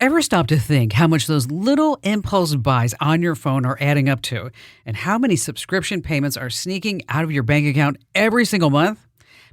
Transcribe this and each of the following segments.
Ever stop to think how much those little impulse buys on your phone are adding up to, and how many subscription payments are sneaking out of your bank account every single month?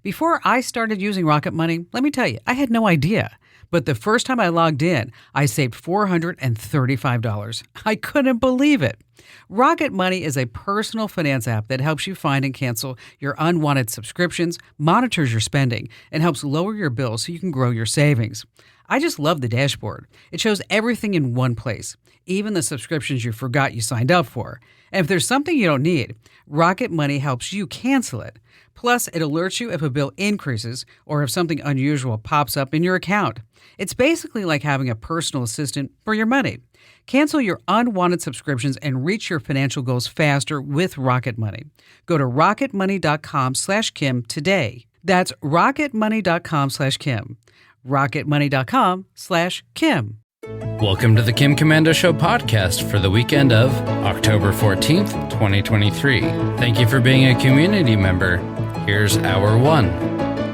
Before I started using Rocket Money, let me tell you, I had no idea. But the first time I logged in, I saved $435. I couldn't believe it. Rocket Money is a personal finance app that helps you find and cancel your unwanted subscriptions, monitors your spending, and helps lower your bills so you can grow your savings. I just love the dashboard. It shows everything in one place, even the subscriptions you forgot you signed up for. And if there's something you don't need, Rocket Money helps you cancel it. Plus, it alerts you if a bill increases or if something unusual pops up in your account. It's basically like having a personal assistant for your money. Cancel your unwanted subscriptions and reach your financial goals faster with Rocket Money. Go to rocketmoney.com/Kim today. That's rocketmoney.com/Kim. rocketmoney.com/Kim. Welcome to the Kim Commando Show podcast for the weekend of October 14th, 2023. Thank you for being a community member. Here's hour one.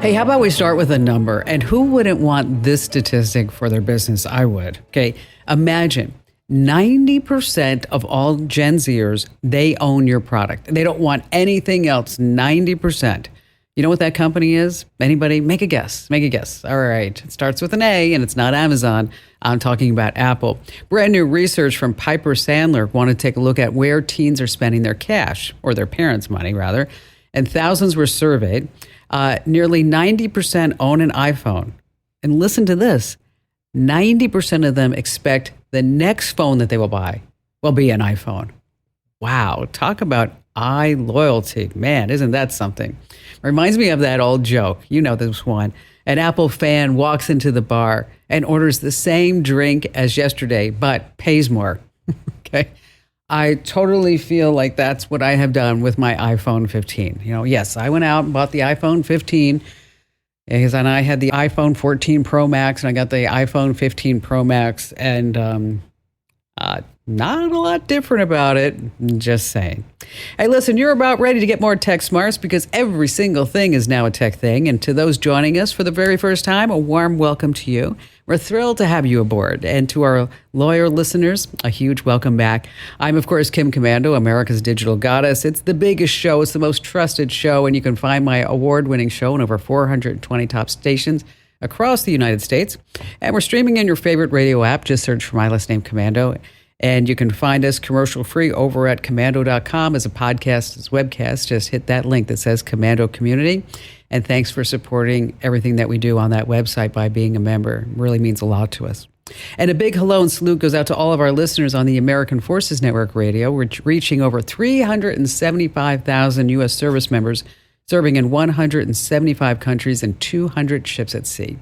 Hey, how about we start with a number? And who wouldn't want this statistic for their business? I would. Okay, imagine 90% of all Gen Zers, they own your product. They don't want anything else, 90%. You know what that company is? Anybody? Make a guess. Make a guess. All right. It starts with an A, and it's not Amazon. I'm talking about Apple. Brand new research from Piper Sandler wanted to take a look at where teens are spending their cash, or their parents' money, rather. And thousands were surveyed. Nearly 90% own an iPhone. And listen to this. 90% of them expect the next phone that they will buy will be an iPhone. Wow. Talk about eye loyalty. Man, isn't that something? Reminds me of that old joke. You know this one. An Apple fan walks into the bar and orders the same drink as yesterday, but pays more. Okay. I totally feel like that's what I have done with my iPhone 15. Yes, I went out and bought the iPhone 15 because I had the iPhone 14 Pro Max and I got the iPhone 15 Pro Max, and not a lot different about it. Just saying. Hey, listen, you're about ready to get more tech smarts because every single thing is now a tech thing. And to those joining us for the very first time, a warm welcome to you. We're thrilled to have you aboard. And to our loyal listeners, a huge welcome back. I'm, of course, Kim Commando, America's digital goddess. It's the biggest show. It's the most trusted show. And you can find my award-winning show in over 420 top stations across the United States. And we're streaming in your favorite radio app. Just search for my last name, Commando. And you can find us commercial-free over at commando.com as a podcast, as webcast. Just hit that link that says Commando Community. And thanks for supporting everything that we do on that website by being a member. It really means a lot to us. And a big hello and salute goes out to all of our listeners on the American Forces Network Radio. We're reaching over 375,000 U.S. service members, serving in 175 countries and 200 ships at sea.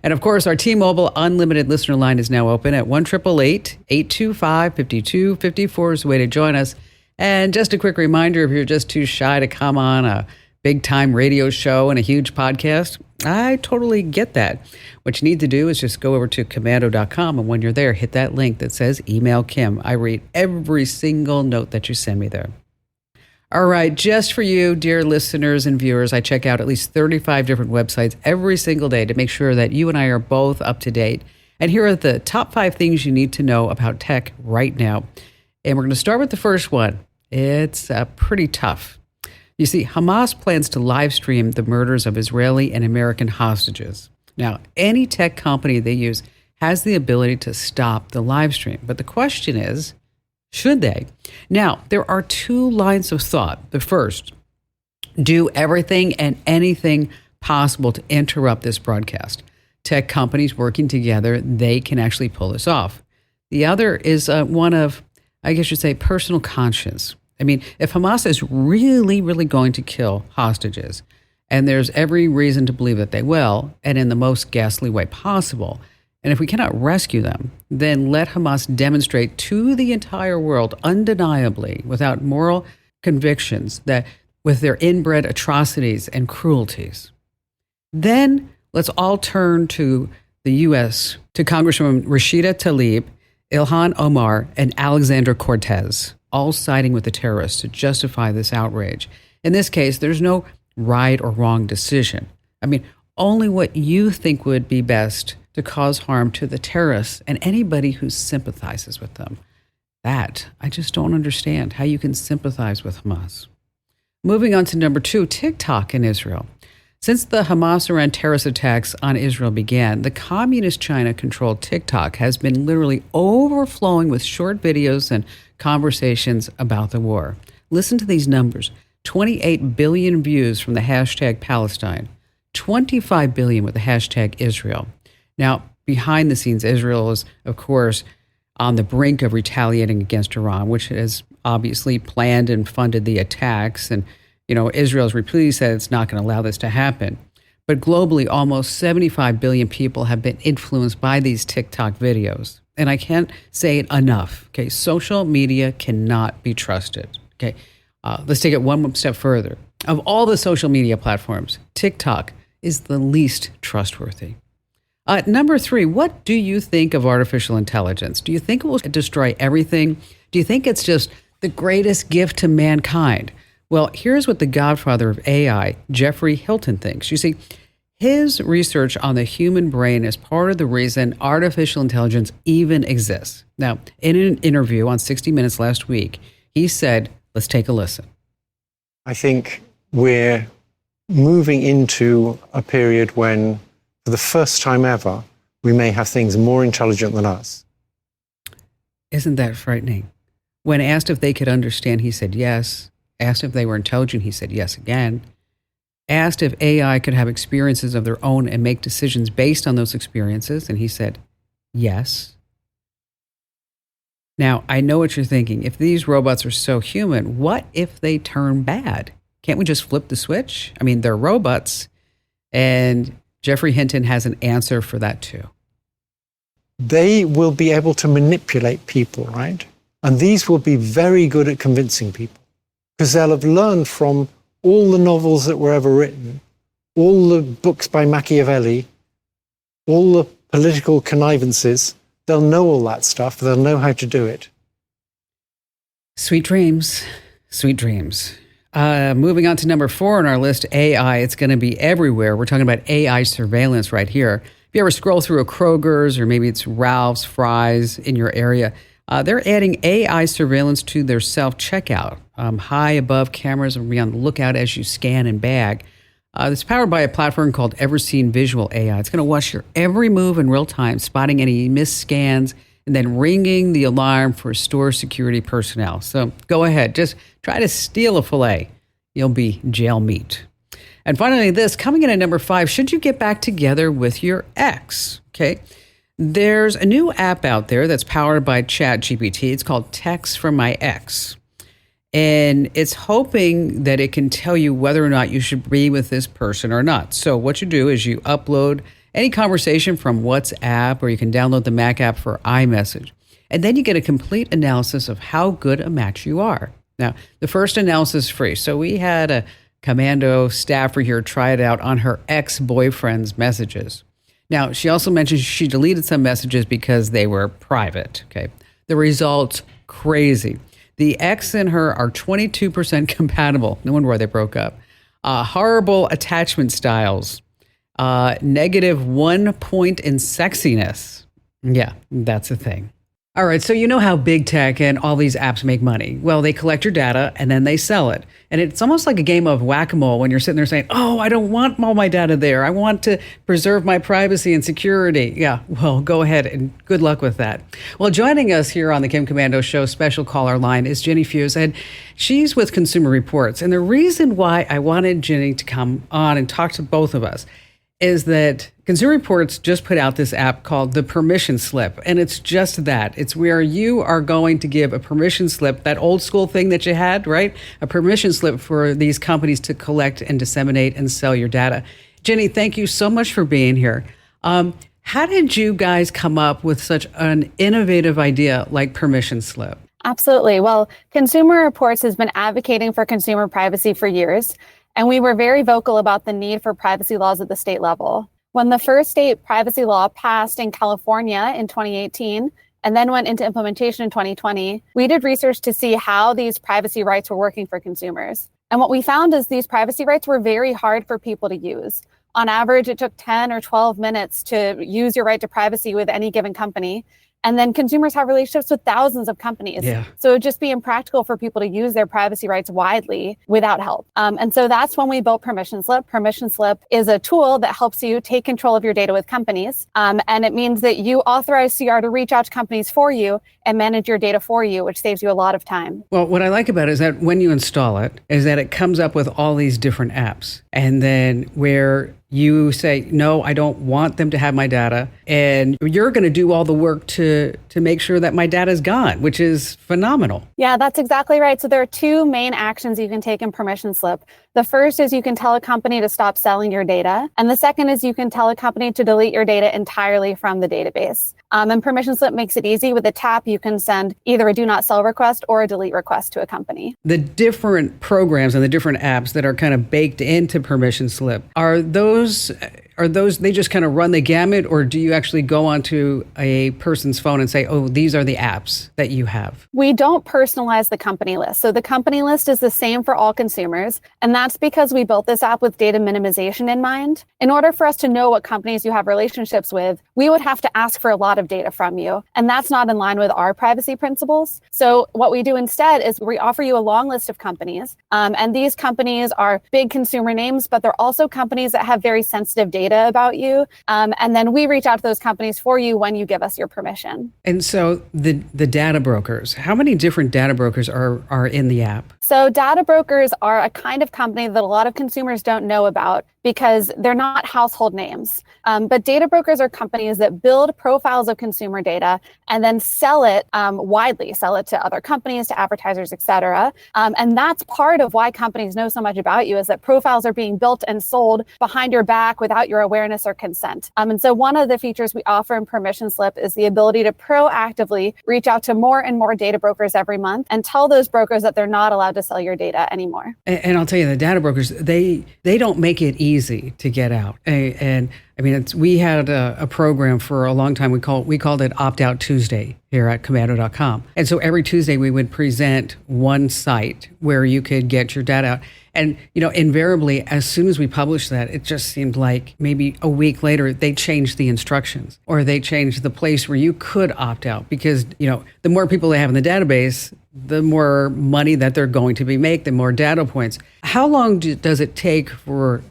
And of course, our T-Mobile Unlimited listener line is now open at 1-888-825-5254 is the way to join us. And just a quick reminder, if you're just too shy to come on a big-time radio show and a huge podcast, I totally get that. What you need to do is just go over to commando.com, and when you're there, hit that link that says Email Kim. I read every single note that you send me there. All right, just for you, dear listeners and viewers, I check out at least 35 different websites every single day to make sure that you and I are both up to date. And here are the top 5 things you need to know about tech right now. And we're going to start with the first one. It's pretty tough. You see, Hamas plans to live stream the murders of Israeli and American hostages. Now, any tech company they use has the ability to stop the live stream. But the question is, should they? Now, there are 2 lines of thought. The first, do everything and anything possible to interrupt this broadcast. Tech companies working together, they can actually pull this off. The other is one of, I guess you'd say, personal conscience. I mean, if Hamas is really, really going to kill hostages, and there's every reason to believe that they will, and in the most ghastly way possible, and if we cannot rescue them, then let Hamas demonstrate to the entire world undeniably, without moral convictions, that with their inbred atrocities and cruelties. Then let's all turn to the U.S., to Congresswoman Rashida Tlaib, Ilhan Omar, and Alexander Cortez, all siding with the terrorists to justify this outrage. In this case, there's no right or wrong decision. I mean, only what you think would be best to cause harm to the terrorists and anybody who sympathizes with them. That, I just don't understand how you can sympathize with Hamas. Moving on to number 2, TikTok in Israel. Since the Hamas-Iran terrorist attacks on Israel began, the communist China-controlled TikTok has been literally overflowing with short videos and conversations about the war. Listen to these numbers. 28 billion views from the hashtag Palestine, 25 billion with the hashtag Israel. Now, behind the scenes, Israel is, of course, on the brink of retaliating against Iran, which has obviously planned and funded the attacks. And, Israel's repeatedly said it's not going to allow this to happen. But globally, almost 75 billion people have been influenced by these TikTok videos. And I can't say it enough. Okay, social media cannot be trusted. Okay, let's take it one step further. Of all the social media platforms, TikTok is the least trustworthy. Number 3, what do you think of artificial intelligence? Do you think it will destroy everything? Do you think it's just the greatest gift to mankind? Well, here's what the Godfather of AI, Jeffrey Hilton, thinks. You see, his research on the human brain is part of the reason artificial intelligence even exists. Now, in an interview on 60 Minutes last week, he said, let's take a listen. I think we're moving into a period when, for the first time ever, we may have things more intelligent than us. Isn't that frightening? When asked if they could understand, he said yes. Asked if they were intelligent, he said yes again. Asked if AI could have experiences of their own and make decisions based on those experiences, and he said yes. Now, I know what you're thinking. If these robots are so human, what if they turn bad? Can't we just flip the switch? I mean, they're robots, and Jeffrey Hinton has an answer for that too. They will be able to manipulate people, right? And these will be very good at convincing people because they'll have learned from all the novels that were ever written, all the books by Machiavelli, all the political connivances. They'll know all that stuff. They'll know how to do it. Sweet dreams. Sweet dreams. Moving on to number 4 on our list, AI. It's going to be everywhere. We're talking about AI surveillance right here. If you ever scroll through a Kroger's or maybe it's Ralph's, Fry's in your area, they're adding AI surveillance to their self-checkout. High above cameras will be on the lookout as you scan and bag. It's powered by a platform called Everseen Visual AI. It's going to watch your every move in real time, spotting any missed scans, and then ringing the alarm for store security personnel. So go ahead, just try to steal a filet. You'll be jail meat. And finally, this, coming in at number 5, should you get back together with your ex? Okay. There's a new app out there that's powered by ChatGPT. It's called Text from My Ex. And it's hoping that it can tell you whether or not you should be with this person or not. So what you do is you upload any conversation from WhatsApp, or you can download the Mac app for iMessage. And then you get a complete analysis of how good a match you are. Now, the first analysis is free. So we had a commando staffer here try it out on her ex-boyfriend's messages. Now, she also mentioned she deleted some messages because they were private. Okay, the results, crazy. The ex and her are 22% compatible. No wonder why they broke up. Horrible attachment styles. -1 point in sexiness. Yeah, that's a thing. All right, so you know how big tech and all these apps make money. Well, they collect your data and then they sell it. And it's almost like a game of whack-a-mole when you're sitting there saying, oh, I don't want all my data there. I want to preserve my privacy and security. Yeah, well, go ahead and good luck with that. Well, joining us here on the Kim Komando Show special caller line is Ginny Fuse, and she's with Consumer Reports. And the reason why I wanted Ginny to come on and talk to both of us is that Consumer Reports just put out this app called the permission slip. And it's just that. It's where you are going to give a permission slip, that old school thing that you had, right? A permission slip for these companies to collect and disseminate and sell your data. Ginny, thank you so much for being here. How did you guys come up with such an innovative idea like permission slip? Absolutely. Well, Consumer Reports has been advocating for consumer privacy for years. And we were very vocal about the need for privacy laws at the state level. When the first state privacy law passed in California in 2018, and then went into implementation in 2020, we did research to see how these privacy rights were working for consumers. And what we found is these privacy rights were very hard for people to use. On average, it took 10 or 12 minutes to use your right to privacy with any given company. And then consumers have relationships with thousands of companies. Yeah. So it'd just be impractical for people to use their privacy rights widely without help. And so that's when we built Permission Slip. Permission Slip is a tool that helps you take control of your data with companies. And it means that you authorize CR to reach out to companies for you and manage your data for you, which saves you a lot of time. Well, what I like about it is that when you install it, is that it comes up with all these different apps. And then where you say, no, I don't want them to have my data. And you're going to do all the work to make sure that my data is gone, which is phenomenal. Yeah, that's exactly right. So there are two main actions you can take in Permission Slip. The first is you can tell a company to stop selling your data. And the second is you can tell a company to delete your data entirely from the database. And Permission Slip makes it easy. With a tap, you can send either a do not sell request or a delete request to a company. The different programs and the different apps that are kind of baked into Permission Slip, are those they just kind of run the gamut, or do you actually go onto a person's phone and say, oh, these are the apps that you have? We don't personalize the company list. So the company list is the same for all consumers. And that's because we built this app with data minimization in mind. In order for us to know what companies you have relationships with, we would have to ask for a lot of data from you. And that's not in line with our privacy principles. So what we do instead is we offer you a long list of companies. And these companies are big consumer names, but they're also companies that have very sensitive data about you. And then we reach out to those companies for you when you give us your permission. And so the data brokers, how many different data brokers are in the app? So data brokers are a kind of company that a lot of consumers don't know about because they're not household names. But data brokers are companies that build profiles of consumer data and then sell it widely, sell it to other companies, to advertisers, et cetera. And that's part of why companies know so much about you, is that profiles are being built and sold behind your back without your awareness or consent. And so one of the features we offer in Permission Slip is the ability to proactively reach out to more and more data brokers every month and tell those brokers that they're not allowed to sell your data anymore. And I'll tell you, the data brokers, they don't make it easy to get out. And I mean, we had a program for a long time. We called it Opt Out Tuesday here at Commando.com. And so every Tuesday we would present one site where you could get your data out. And, invariably, as soon as we published that, it just seemed like maybe a week later, they changed the instructions or they changed the place where you could opt out because, the more people they have in the database, the more money that they're going to be make, the more data points. How long does it take for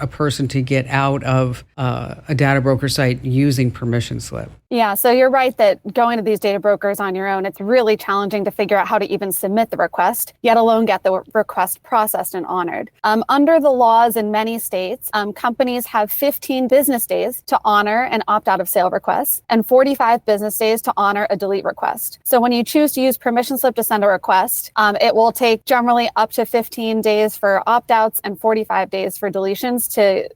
a person to get out of a data broker site using Permission Slip? Yeah, so you're right that going to these data brokers on your own, it's really challenging to figure out how to even submit the request, yet alone get the request processed and honored. Under the laws in many states, companies have 15 business days to honor an opt-out of sale request and 45 business days to honor a delete request. So when you choose to use Permission Slip to send a request, it will take generally up to 15 days for opt-outs and 45 days for deletions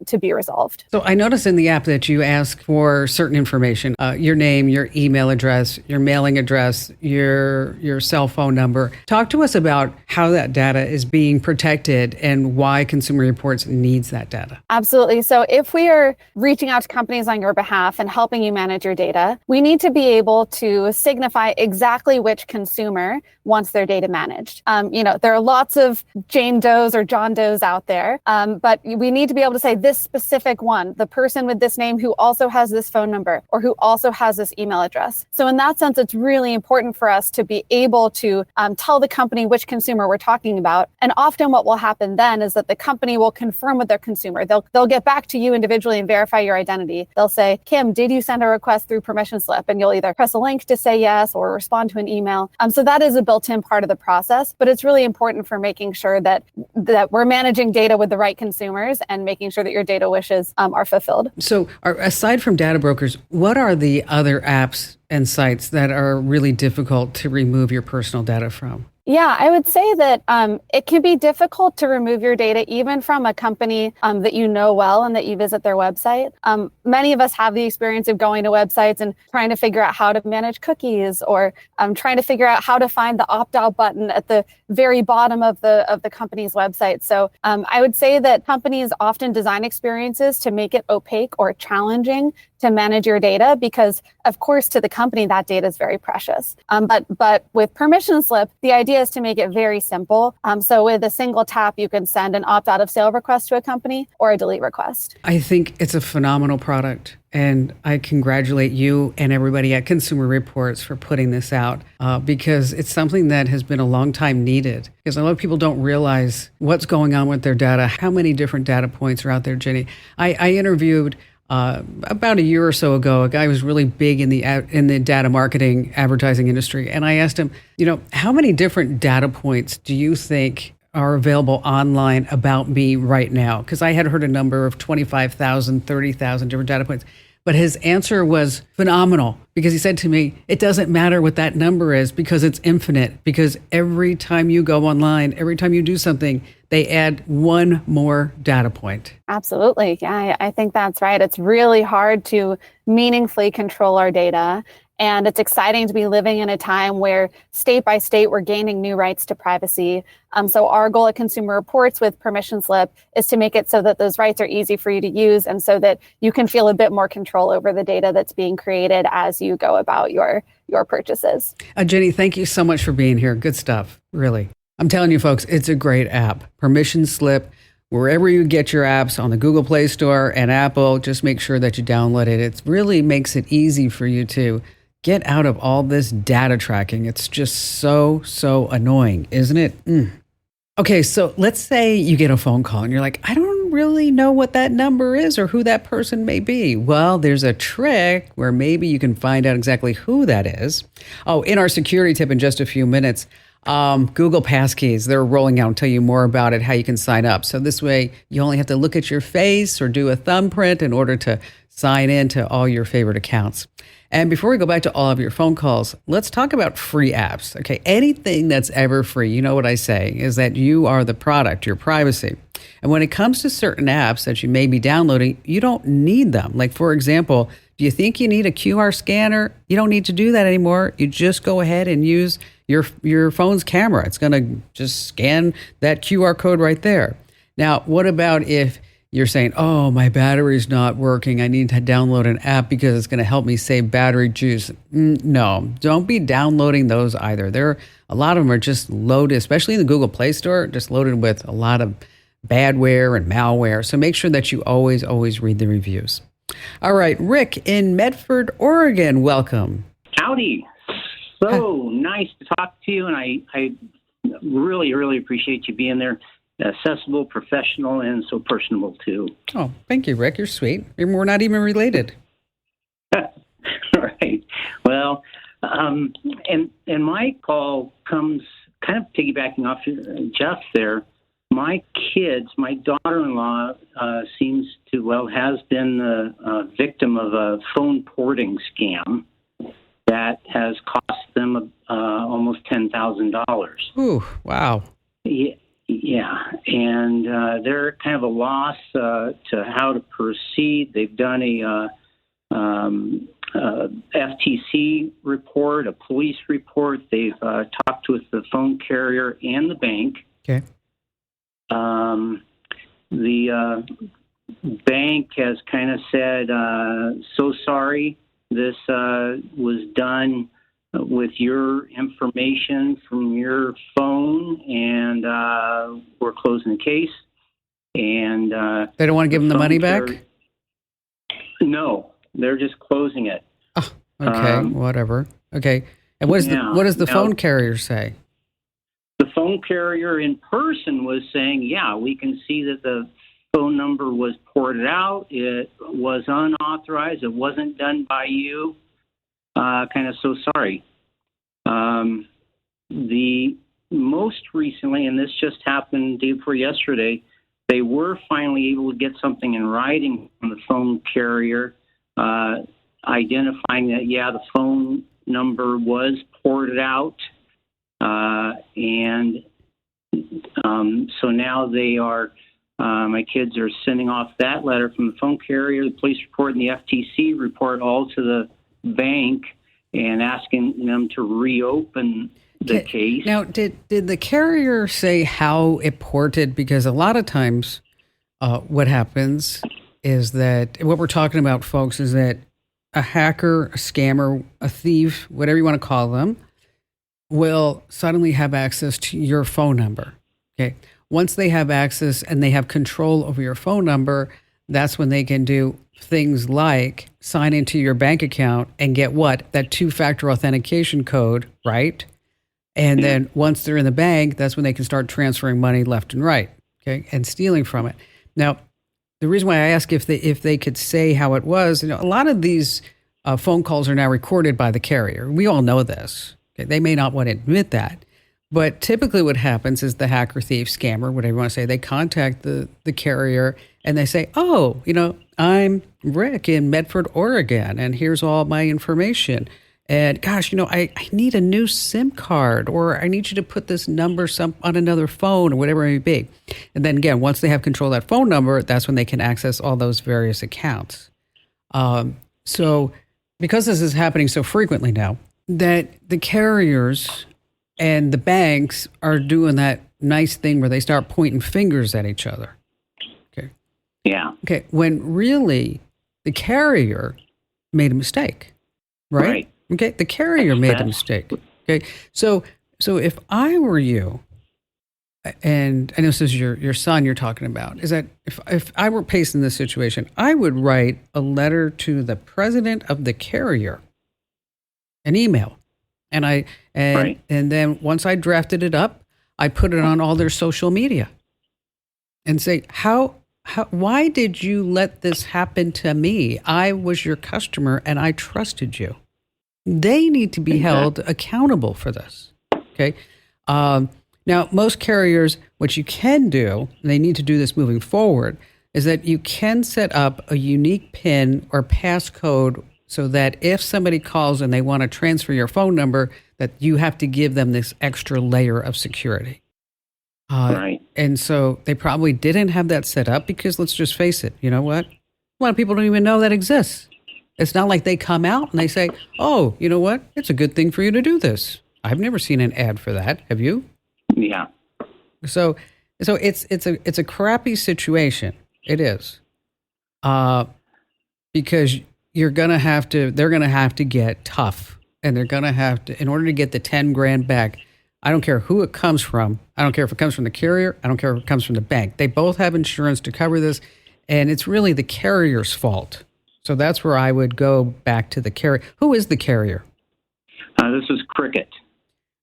to be resolved. So I noticed in the app that you ask for certain information, your name, your email address, your mailing address, your cell phone number. Talk to us about how that data is being protected and why Consumer Reports needs that data. Absolutely. So if we are reaching out to companies on your behalf and helping you manage your data, we need to be able to signify exactly which consumer wants their data managed. There are lots of Jane Does or John Does out there, but we need to be able to say this specific one, the person with this name who also has this phone number or who also has this email address. So in that sense, it's really important for us to be able to tell the company which consumer we're talking about. And often what will happen then is that the company will confirm with their consumer. They'll get back to you individually and verify your identity. They'll say, Kim, did you send a request through Permission Slip? And you'll either press a link to say yes or respond to an email. So that is a built-in part of the process, but it's really important for making sure that we're managing data with the right consumers and making sure that your data wishes are fulfilled. So aside from data brokers, what are the other apps and sites that are really difficult to remove your personal data from? Yeah, I would say that it can be difficult to remove your data even from a company that you know well and that you visit their website. Many of us have the experience of going to websites and trying to figure out how to manage cookies or trying to figure out how to find the opt-out button at the very bottom of the company's website. So I would say that companies often design experiences to make it opaque or challenging to manage your data because, of course, to the company, that data is very precious. But with permission slip, the idea is to make it very simple. So with a single tap, you can send an opt-out of sale request to a company or a delete request. I think it's a phenomenal product. And I congratulate you and everybody at Consumer Reports for putting this out because it's something that has been a long time needed. Because a lot of people don't realize what's going on with their data, how many different data points are out there, Jenny. I interviewed about a year or so ago, a guy who was really big in the data marketing advertising industry. And I asked him, how many different data points do you think are available online about me right now? Because I had heard a number of 25,000, 30,000 different data points. But his answer was phenomenal because he said to me, it doesn't matter what that number is because it's infinite. Because every time you go online, every time you do something, they add one more data point. Absolutely. Yeah, I think that's right. It's really hard to meaningfully control our data. And it's exciting to be living in a time where state by state, we're gaining new rights to privacy. So our goal at Consumer Reports with Permission Slip is to make it so that those rights are easy for you to use and so that you can feel a bit more control over the data that's being created as you go about your purchases. Jenny, thank you so much for being here. Good stuff, really. I'm telling you, folks, it's a great app. Permission Slip. Wherever you get your apps on the Google Play Store and Apple, just make sure that you download it. It really makes it easy for you to get out of all this data tracking. It's just so annoying, isn't it? Okay, so let's say you get a phone call and you're like, I don't really know what that number is or who that person may be. Well, there's a trick where maybe you can find out exactly who that is. Oh, in our security tip in just a few minutes, Google Passkeys, they're rolling out. I'll tell you more about it, how you can sign up. So this way, you only have to look at your face or do a thumbprint in order to sign in to all your favorite accounts. And before we go back to all of your phone calls, let's talk about free apps. Okay, anything that's ever free, you know what I say, is that you are the product, your privacy. And when it comes to certain apps that you may be downloading, you don't need them. Like, for example, do you think you need a QR scanner? You don't need to do that anymore. You just go ahead and use your phone's camera. It's going to just scan that QR code right there. Now, what about if you're saying, oh, my battery's not working. I need to download an app because it's going to help me save battery juice. No, don't be downloading those either. A lot of them are just loaded, especially in the Google Play Store, just loaded with a lot of badware and malware. So make sure that you always read the reviews. All right, Rick in Medford, Oregon, welcome. Howdy. So nice to talk to you, and I really appreciate you being there. Accessible, professional, and so personable too. Oh, thank you, Rick. You're sweet. We're not even related. Right. Well, and my call comes kind of piggybacking off Jeff there. My daughter-in-law has been the victim of a phone porting scam that has cost them almost $10,000. Ooh, wow. Yeah, and they're kind of a loss to how to proceed. They've done a FTC report, a police report. They've talked with the phone carrier and the bank. Okay. The bank has kind of said, so sorry, this was done with your information from your phone, and we're closing the case. And they don't want to give them the money back? No, they're just closing it. Oh, okay, whatever. Okay, and what does the phone carrier say? The phone carrier in person was saying, yeah, we can see that the phone number was ported out. It was unauthorized. It wasn't done by you. Kind of so sorry. The most recently, and this just happened day before yesterday, they were finally able to get something in writing from the phone carrier, identifying that, yeah, the phone number was ported out. And so now they are, my kids are sending off that letter from the phone carrier, the police report, and the FTC report all to the bank and asking them to reopen the case. Now, did the carrier say how it ported? Because a lot of times what happens is that what we're talking about, folks, is that a hacker, a scammer, a thief, whatever you want to call them, will suddenly have access to your phone number. Okay. Once they have access and they have control over your phone number, that's when they can do things like sign into your bank account and get what? That two-factor authentication code, right? And then once they're in the bank, that's when they can start transferring money left and right, okay, and stealing from it. Now, the reason why I ask if they could say how it was, a lot of these phone calls are now recorded by the carrier. We all know this. Okay? They may not want to admit that. But typically what happens is the hacker, thief, scammer, whatever you want to say, they contact the carrier and they say, oh, I'm Rick in Medford, Oregon, and here's all my information. And gosh, I need a new SIM card, or I need you to put this number on another phone, or whatever it may be. And then again, once they have control of that phone number, that's when they can access all those various accounts. So because this is happening so frequently now, that the carriers and the banks are doing that nice thing where they start pointing fingers at each other. Okay. Yeah. Okay. When really the carrier made a mistake, right? Okay. The carrier made a mistake. Okay. So if I were you, and I know this is your son you're talking about, is that if I were faced in this situation, I would write a letter to the president of the carrier, an email. And then once I drafted it up, I put it on all their social media and say, why did you let this happen to me? I was your customer and I trusted you. They need to be held accountable for this. Okay. Now, most carriers, what you can do, and they need to do this moving forward, is that you can set up a unique PIN or passcode so that if somebody calls and they want to transfer your phone number, that you have to give them this extra layer of security. Right. And so they probably didn't have that set up because let's just face it, you know what? A lot of people don't even know that exists. It's not like they come out and they say, oh, you know what? It's a good thing for you to do this. I've never seen an ad for that. Have you? Yeah. So it's a crappy situation. It is. Because they're going to have to get tough, and they're going to have to, in order to get the 10 grand back. I don't care who it comes from. I don't care if it comes from the carrier. I don't care if it comes from the bank. They both have insurance to cover this, and it's really the carrier's fault. So that's where I would go back to the carrier. Who is the carrier? This is Cricket.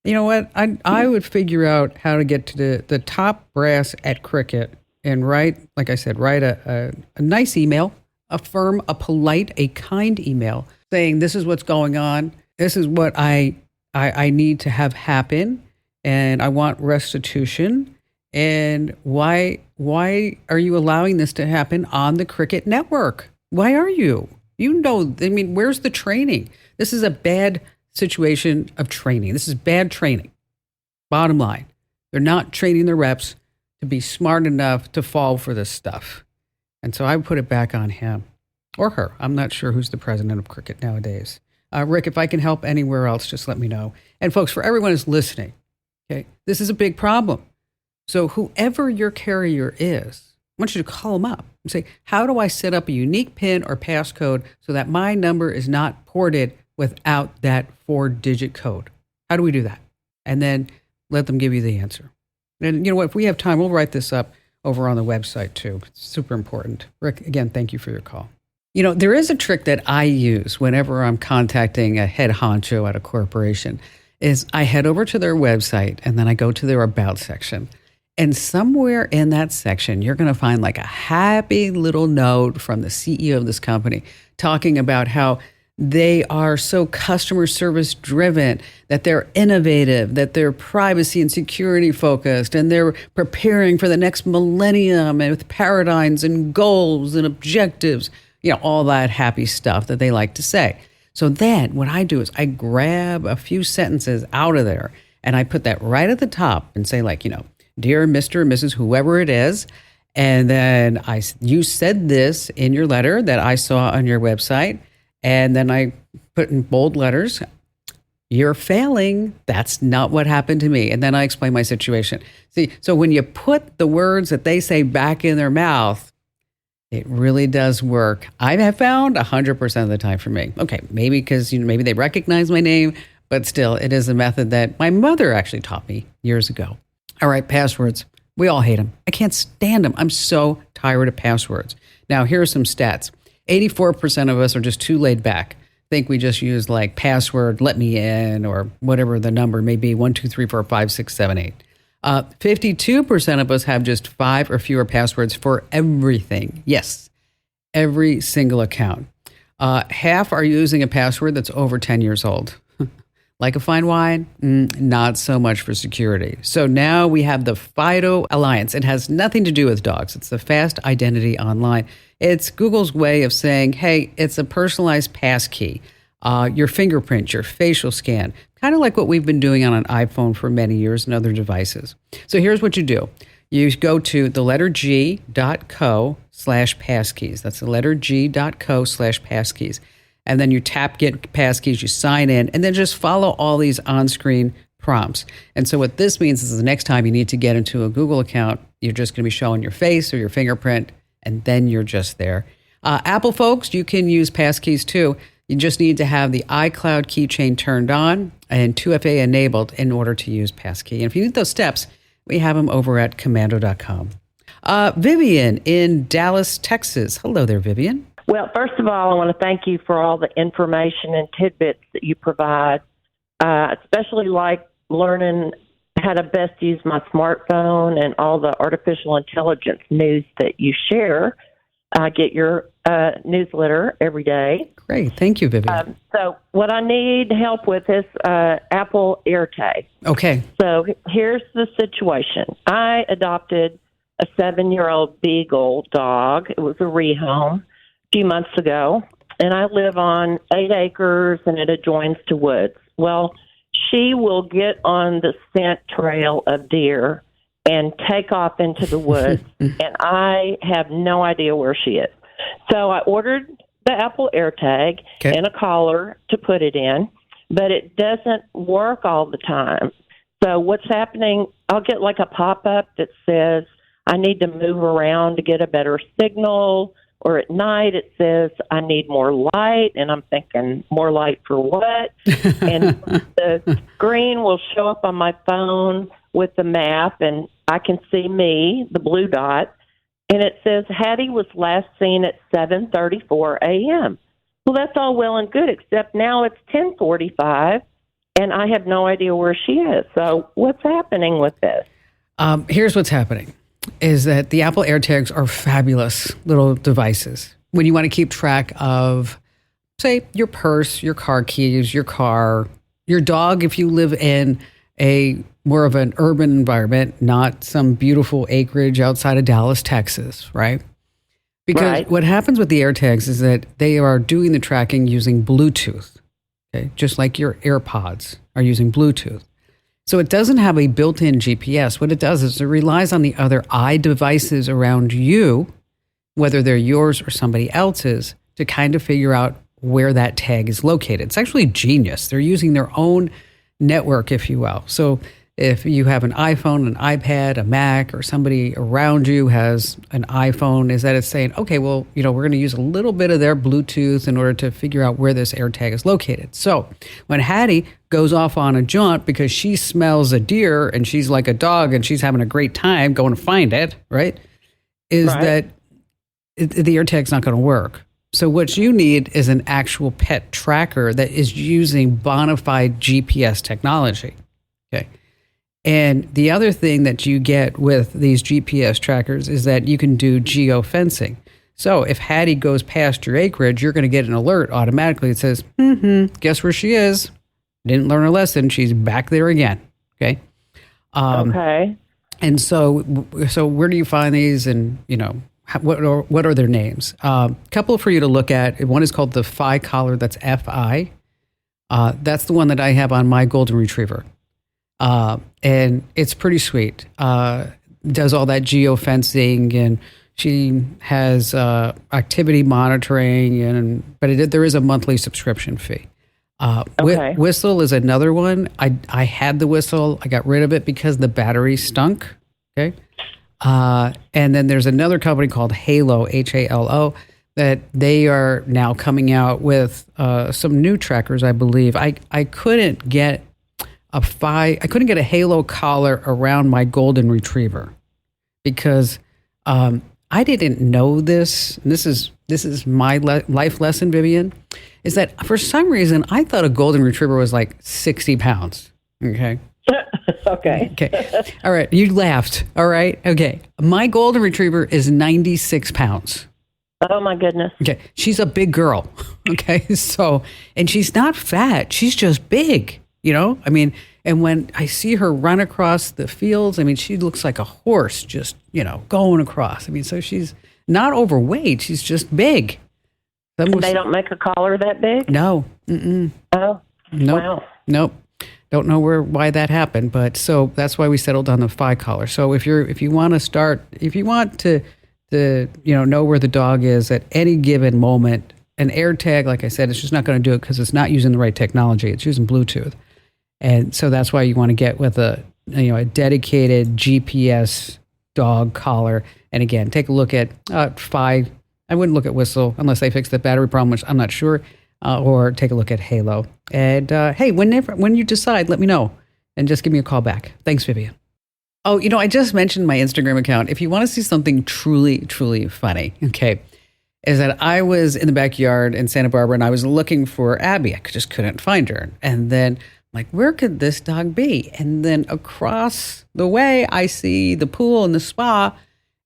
You know what? I would figure out how to get to the top brass at Cricket and write a nice email, a firm, a polite, a kind email saying this is what's going on. This is what I need to have happen, and I want restitution. And why are you allowing this to happen on the Cricket network? Why are you? Where's the training? This is a bad situation of training. This is bad training. Bottom line, they're not training their reps to be smart enough to fall for this stuff. And so I would put it back on him or her. I'm not sure who's the president of Cricket nowadays. Rick, if I can help anywhere else, just let me know. And folks, for everyone who's listening, okay, this is a big problem. So whoever your carrier is, I want you to call them up and say, how do I set up a unique PIN or passcode so that my number is not ported without that 4-digit code? How do we do that? And then let them give you the answer. And you know what? If we have time, we'll write this up over on the website too. It's super important. Rick, again, thank you for your call. There is a trick that I use whenever I'm contacting a head honcho at a corporation is I head over to their website and then I go to their about section. And somewhere in that section, you're going to find like a happy little note from the CEO of this company talking about how they are so customer service driven, that they're innovative, that they're privacy and security focused, and they're preparing for the next millennium and with paradigms and goals and objectives, all that happy stuff that they like to say. So then what I do is I grab a few sentences out of there and I put that right at the top and say dear Mr. and Mrs. whoever it is. And then you said this in your letter that I saw on your website. And then I put in bold letters, you're failing. That's not what happened to me. And then I explain my situation. See, so when you put the words that they say back in their mouth, It really does work. I have found 100% of the time for me. Okay, maybe because maybe they recognize my name, but still, it is a method that my mother actually taught me years ago. All right, passwords. We all hate them. I can't stand them. I'm so tired of passwords. Now, here are some stats. 84% of us are just too laid back. Think we just use like password, let me in, or whatever the number may be, 1, 2, 3, 4, 5, 6, 7, 8. 52% of us have just 5 or fewer passwords for everything. Yes, every single account. Half are using a password that's over 10 years old. Like a fine wine? Not so much for security. So now we have the FIDO Alliance. It has nothing to do with dogs. It's the fast identity online. It's Google's way of saying, hey, it's a personalized passkey, your fingerprint, your facial scan, kind of like what we've been doing on an iPhone for many years and other devices. So here's what you do. You go to the letter G.co/passkeys. That's the letter G.co/passkeys. And then you tap Get Passkeys, you sign in, and then just follow all these on-screen prompts. And so what this means is the next time you need to get into a Google account, you're just going to be showing your face or your fingerprint, and then you're just there. Apple folks, you can use passkeys too. You just need to have the iCloud keychain turned on and 2FA enabled in order to use passkey. And if you need those steps, we have them over at commando.com. Vivian in Dallas, Texas. Hello there, Vivian. Well, first of all, I want to thank you for all the information and tidbits that you provide, especially like learning how to best use my smartphone and all the artificial intelligence news that you share. I get your newsletter every day. Great. Thank you, Vivian. So what I need help with is Apple AirTag. Okay. So here's the situation. I adopted a 7-year-old beagle dog. It was a rehome. Few months ago, and I live on 8 acres and it adjoins to woods. Well, she will get on the scent trail of deer and take off into the woods, and I have no idea where she is. So I ordered the Apple AirTag and a collar to put it in, but it doesn't work all the time. So what's happening, I'll get like a pop-up that says I need to move around to get a better signal. Or at night it says, I need more light, and I'm thinking, more light for what? And the screen will show up on my phone with the map, and I can see me, the blue dot, and it says Hattie was last seen at 7:34 a.m. Well, that's all well and good, except now it's 10:45, and I have no idea where she is. So what's happening with this? Here's what's happening. Is that the Apple AirTags are fabulous little devices. When you want to keep track of, say, your purse, your car keys, your car, your dog, if you live in a more of an urban environment, not some beautiful acreage outside of Dallas, Texas, right? Because what happens with the AirTags is that they are doing the tracking using Bluetooth, okay? Just like your AirPods are using Bluetooth. So it doesn't have a built-in GPS. What it does is it relies on the other devices around you, whether they're yours or somebody else's, to kind of figure out where that tag is located. It's actually genius. They're using their own network, if you will. So if you have an iPhone, an iPad, a Mac, or somebody around you has an iPhone, is that it's saying, okay, well, we're going to use a little bit of their Bluetooth in order to figure out where this AirTag is located. So when Hattie goes off on a jaunt because she smells a deer and she's like a dog and she's having a great time going to find it, right? That the AirTag's not going to work. So what you need is an actual pet tracker that is using bona fide GPS technology. Okay. And the other thing that you get with these GPS trackers is that you can do geofencing. So if Hattie goes past your acreage, you're going to get an alert automatically. It says, guess where she is? Didn't learn her lesson. She's back there again. Okay. Okay. And so where do you find these? And, what are their names? Couple for you to look at. One is called the Fi collar. That's Fi. That's the one that I have on my golden retriever. And it's pretty sweet. Does all that geofencing, and she has activity monitoring, but there is a monthly subscription fee. Whistle is another one. I had the Whistle. I got rid of it because the battery stunk. Okay. And then there's another company called Halo, Halo, that they are now coming out with some new trackers, I believe. I couldn't get a Halo collar around my golden retriever because I didn't know this. And this is my life lesson, Vivian, is that for some reason I thought a golden retriever was like 60 pounds. Okay. Okay. Okay. All right. You laughed. All right. Okay. My golden retriever is 96 pounds. Oh, my goodness. Okay. She's a big girl. Okay. So, and she's not fat. She's just big, I mean, and when I see her run across the fields, I mean, she looks like a horse just, going across. I mean, so she's not overweight. She's just big. They don't make a collar that big? No. Mm-mm. Oh, nope. Wow. Nope. Don't know why that happened, but so that's why we settled on the phi collar. So if you want to know where the dog is at any given moment, an AirTag, like I said, it's just not going to do it because it's not using the right technology. It's using Bluetooth, and so that's why you want to get with a dedicated GPS dog collar. And again, take a look at Phi. I wouldn't look at Whistle unless they fix the battery problem, which I'm not sure. Or take a look at Halo. And hey, when you decide, let me know and just give me a call back. Thanks, Vivian. Oh, I just mentioned my Instagram account. If you want to see something truly, truly funny, okay, is that I was in the backyard in Santa Barbara and I was looking for Abby. I just couldn't find her. And then I'm like, where could this dog be? And then across the way, I see the pool and the spa.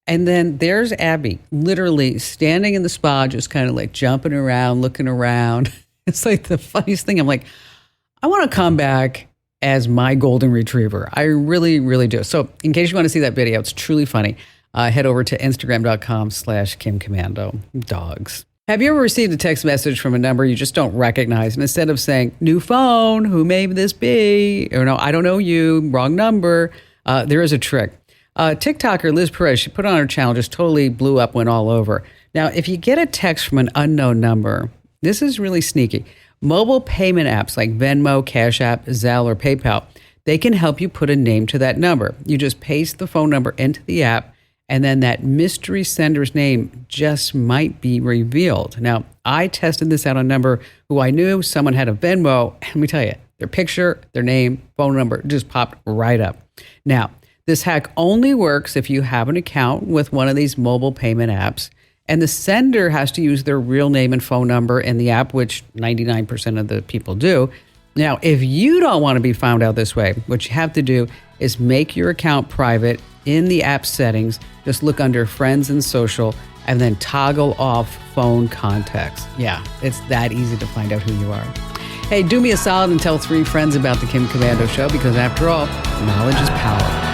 And then there's Abby, literally standing in the spa, just kind of like jumping around, looking around. It's like the funniest thing. I'm like, I want to come back as my golden retriever. I really, really do. So in case you want to see that video, it's truly funny. Head over to Instagram.com/KimCommando. Dogs. Have you ever received a text message from a number you just don't recognize? And instead of saying, new phone, who may this be? Or no, I don't know you, wrong number. There is a trick. TikToker Liz Perez, she put on her channel, just totally blew up, went all over. Now, if you get a text from an unknown number, this is really sneaky. Mobile payment apps like Venmo, Cash App, Zelle, or PayPal, they can help you put a name to that number. You just paste the phone number into the app, and then that mystery sender's name just might be revealed. Now, I tested this out on a number who I knew someone had a Venmo, and let me tell you, their picture, their name, phone number just popped right up. Now, this hack only works if you have an account with one of these mobile payment apps, and the sender has to use their real name and phone number in the app, which 99% of the people do. Now, if you don't want to be found out this way, what you have to do is make your account private in the app settings. Just look under Friends and Social, and then toggle off phone contacts. Yeah, it's that easy to find out who you are. Hey, do me a solid and tell 3 friends about the Kim Commando Show, because after all, knowledge is power.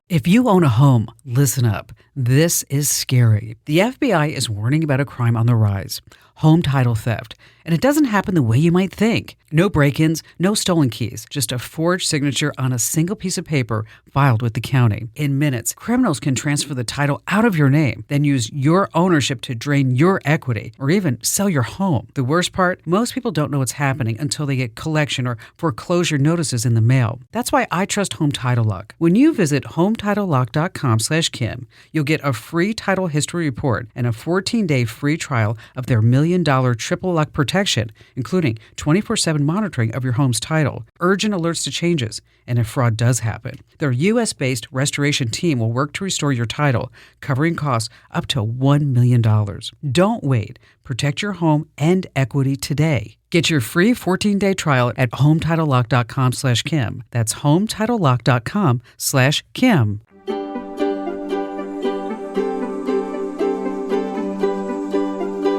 If you own a home, listen up. This is scary. The FBI is warning about a crime on the rise, home title theft. And it doesn't happen the way you might think. No break-ins, no stolen keys, just a forged signature on a single piece of paper filed with the county. In minutes, criminals can transfer the title out of your name, then use your ownership to drain your equity or even sell your home. The worst part, most people don't know what's happening until they get collection or foreclosure notices in the mail. That's why I trust Home Title Lock. When you visit HometitleLock.com/Kim, you'll get a free title history report and a 14-day free trial of their $1 million triple lock protection, including 24/7 monitoring of your home's title, urgent alerts to changes, and if fraud does happen. Their U.S.-based restoration team will work to restore your title, covering costs up to $1 million. Don't wait. Protect your home and equity today. Get your free 14-day trial at HometitleLock.com/Kim. That's HometitleLock.com/Kim.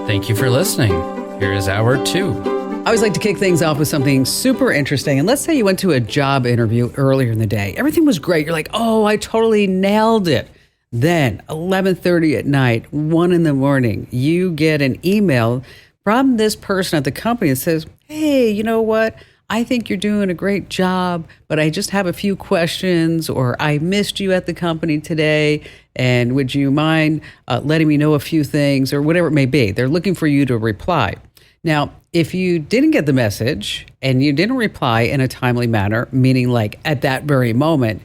Thank you for listening. Here is hour 2. I always like to kick things off with something super interesting. And let's say you went to a job interview earlier in the day. Everything was great. You're like, oh, I totally nailed it. Then 11:30 at night, 1 in the morning, you get an email from this person at the company that says, hey, you know what? I think you're doing a great job, but I just have a few questions, or I missed you at the company today, and would you mind letting me know a few things, or whatever it may be. They're looking for you to reply. Now, if you didn't get the message and you didn't reply in a timely manner, meaning like at that very moment,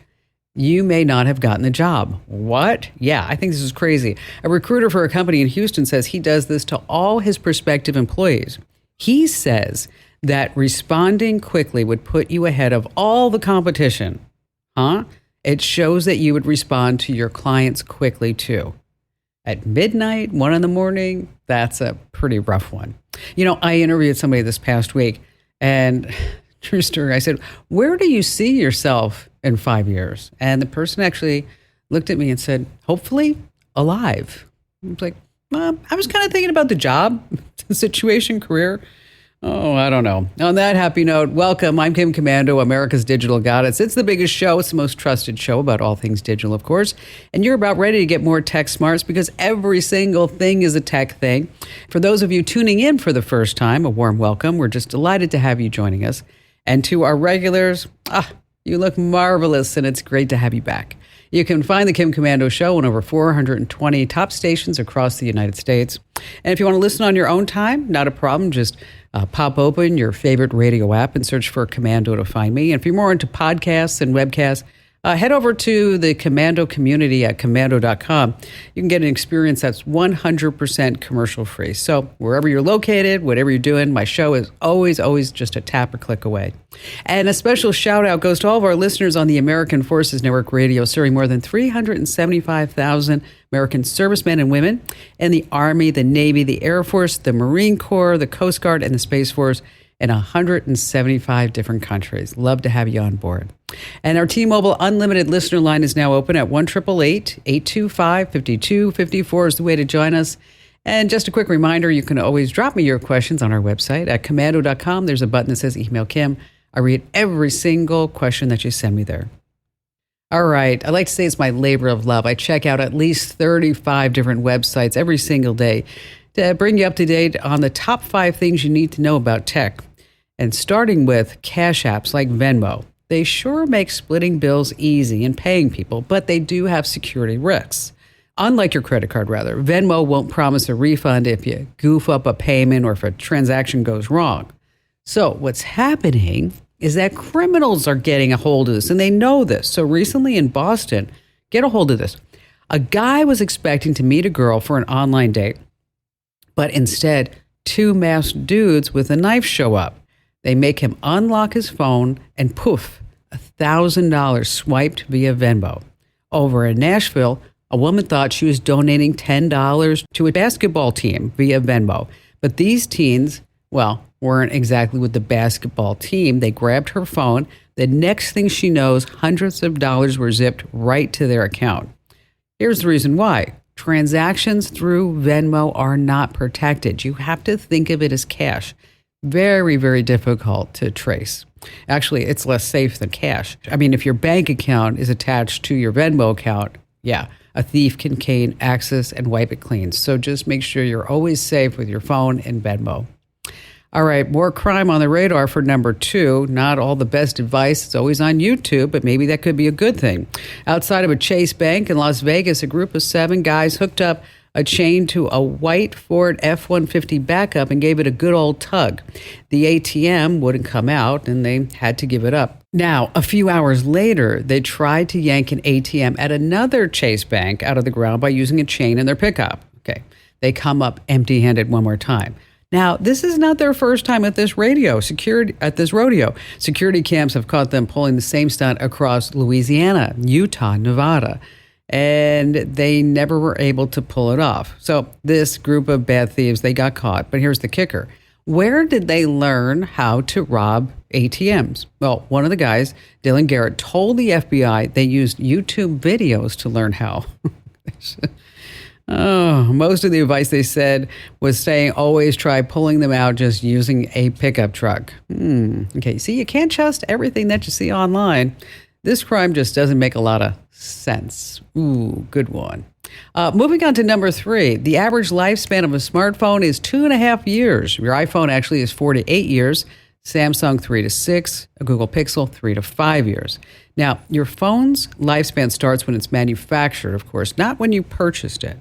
you may not have gotten the job. What? Yeah, I think this is crazy. A recruiter for a company in Houston says he does this to all his prospective employees. He says that responding quickly would put you ahead of all the competition. Huh? It shows that you would respond to your clients quickly too. At midnight, 1 a.m, that's a pretty rough one. You know, I interviewed somebody this past week, and true story, I said, where do you see yourself in 5 years? And the person actually looked at me and said, hopefully alive. I was like, I was kind of thinking about the job, the situation, career. Oh, I don't know. On that happy note, welcome. I'm Kim Komando, America's Digital Goddess. It's the biggest show. It's the most trusted show about all things digital, of course. And you're about ready to get more tech smarts because every single thing is a tech thing. For those of you tuning in for the first time, a warm welcome. We're just delighted to have you joining us. And to our regulars, you look marvelous, and it's great to have you back. You can find The Kim Komando Show on over 420 top stations across the United States. And if you want to listen on your own time, not a problem. Just pop open your favorite radio app and search for Komando to find me. And if you're more into podcasts and webcasts, head over to the Komando community at komando.com. You can get an experience that's 100% commercial free. So wherever you're located, whatever you're doing, my show is always just a tap or click away. And a special shout out goes to all of our listeners on the American Forces Network Radio, serving more than 375,000 American servicemen and women in the Army, the Navy, the Air Force, the Marine Corps, the Coast Guard, and the Space Force in 175 different countries. Love to have you on board. And our T-Mobile Unlimited listener line is now open at 1-888-825-5254 is the way to join us. And just a quick reminder, you can always drop me your questions on our website at komando.com. There's a button that says Email Kim. I read every single question that you send me there. All right. I like to say it's my labor of love. I check out at least 35 different websites every single day to bring you up to date on the top 5 things you need to know about tech. And starting with cash apps like Venmo. They sure make splitting bills easy and paying people, but they do have security risks. Unlike your credit card, Venmo won't promise a refund if you goof up a payment or if a transaction goes wrong. So what's happening is that criminals are getting a hold of this, and they know this. So recently in Boston, get a hold of this. A guy was expecting to meet a girl for an online date, but instead, 2 masked dudes with a knife show up. They make him unlock his phone and poof, $1,000 swiped via Venmo. Over in Nashville, a woman thought she was donating $10 to a basketball team via Venmo. But these teens, weren't exactly with the basketball team. They grabbed her phone. The next thing she knows, hundreds of dollars were zipped right to their account. Here's the reason why. Transactions through Venmo are not protected. You have to think of it as cash. Very, very difficult to trace. Actually, it's less safe than cash. I mean, if your bank account is attached to your Venmo account, a thief can gain access and wipe it clean. So just make sure you're always safe with your phone and Venmo. All right, more crime on the radar for number 2. Not all the best advice is always on YouTube, but maybe that could be a good thing. Outside of a Chase Bank in Las Vegas, a group of 7 guys hooked up a chain to a white Ford F-150 backup and gave it a good old tug. The ATM wouldn't come out, and they had to give it up. Now, a few hours later, they tried to yank an ATM at another Chase Bank out of the ground by using a chain in their pickup. Okay, they come up empty-handed one more time. Now, this is not their first time at this rodeo. Security cams have caught them pulling the same stunt across Louisiana, Utah, Nevada, and they never were able to pull it off. So this group of bad thieves, they got caught. But here's the kicker. Where did they learn how to rob ATMs? Well, one of the guys, Dylan Garrett, told the FBI they used YouTube videos to learn how. Most of the advice they said was saying always try pulling them out just using a pickup truck. Okay, see, you can't trust everything that you see online. This crime just doesn't make a lot of sense. Ooh, good one. Moving on to number 3, the average lifespan of a smartphone is 2.5 years. Your iPhone actually is 4 to 8 years. Samsung 3 to 6, a Google Pixel 3 to 5 years. Now, your phone's lifespan starts when it's manufactured, of course, not when you purchased it.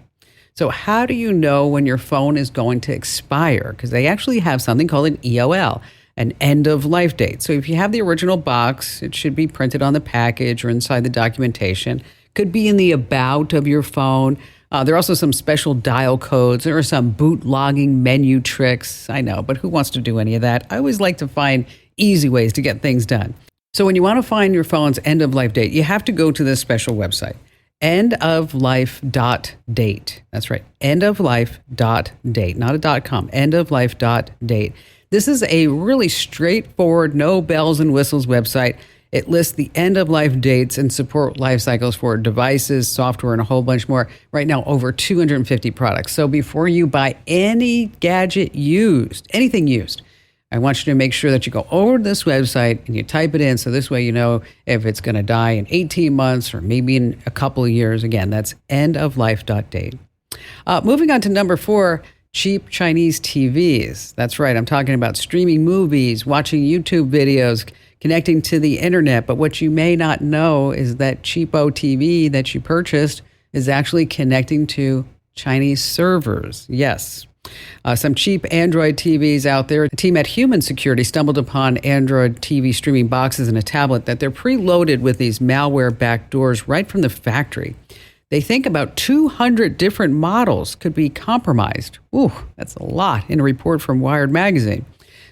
So how do you know when your phone is going to expire? Because they actually have something called an EOL, an end of life date. So if you have the original box, it should be printed on the package or inside the documentation. Could be in the about of your phone. There are also some special dial codes. There are some boot logging menu tricks. I know, but who wants to do any of that? I always like to find easy ways to get things done. So when you want to find your phone's end of life date, you have to go to this special website, endoflife.date. That's right, endoflife.date, not a .com, endoflife.date. This is a really straightforward, no bells and whistles website. It lists the end-of-life dates and support life cycles for devices, software, and a whole bunch more. Right now, over 250 products. So before you buy any gadget used, anything used, I want you to make sure that you go over to this website and you type it in. So this way you know if it's going to die in 18 months or maybe in a couple of years. Again, that's endoflife.date. Moving on to number 4, cheap Chinese TVs. That's right. I'm talking about streaming movies, watching YouTube videos, connecting to the internet. But what you may not know is that cheapo TV that you purchased is actually connecting to Chinese servers. Yes. Some cheap Android TVs out there. A team at Human Security stumbled upon Android TV streaming boxes and a tablet that they're preloaded with these malware backdoors right from the factory. They think about 200 different models could be compromised. Ooh, that's a lot in a report from Wired magazine.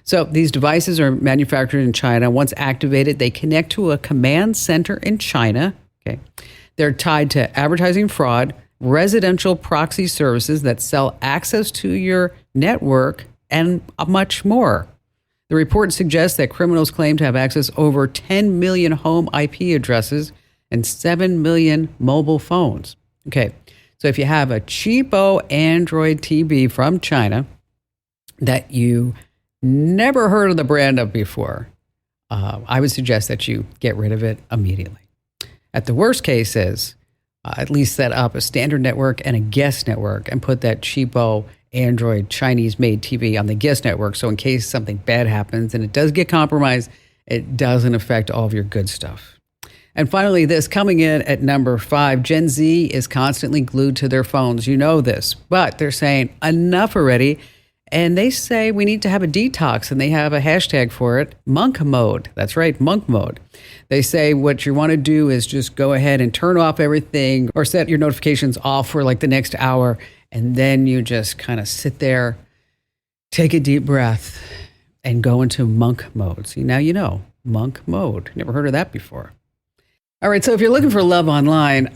So these devices are manufactured in China. Once activated, they connect to a command center in China. Okay. They're tied to advertising fraud, residential proxy services that sell access to your network, and much more. The report suggests that criminals claim to have access over 10 million home IP addresses and 7 million mobile phones. Okay, so if you have a cheapo Android TV from China that you never heard of the brand of before, I would suggest that you get rid of it immediately. At the worst case is, at least set up a standard network and a guest network and put that cheapo Android Chinese-made TV on the guest network. So in case something bad happens and it does get compromised, it doesn't affect all of your good stuff. And finally, this coming in at number 5, Gen Z is constantly glued to their phones. You know this, but they're saying enough already. And they say we need to have a detox, and they have a hashtag for it, monk mode. That's right, monk mode. They say what you want to do is just go ahead and turn off everything or set your notifications off for like the next hour. And then you just kind of sit there, take a deep breath, and go into monk mode. See, now you know, monk mode. Never heard of that before. All right, so if you're looking for love online,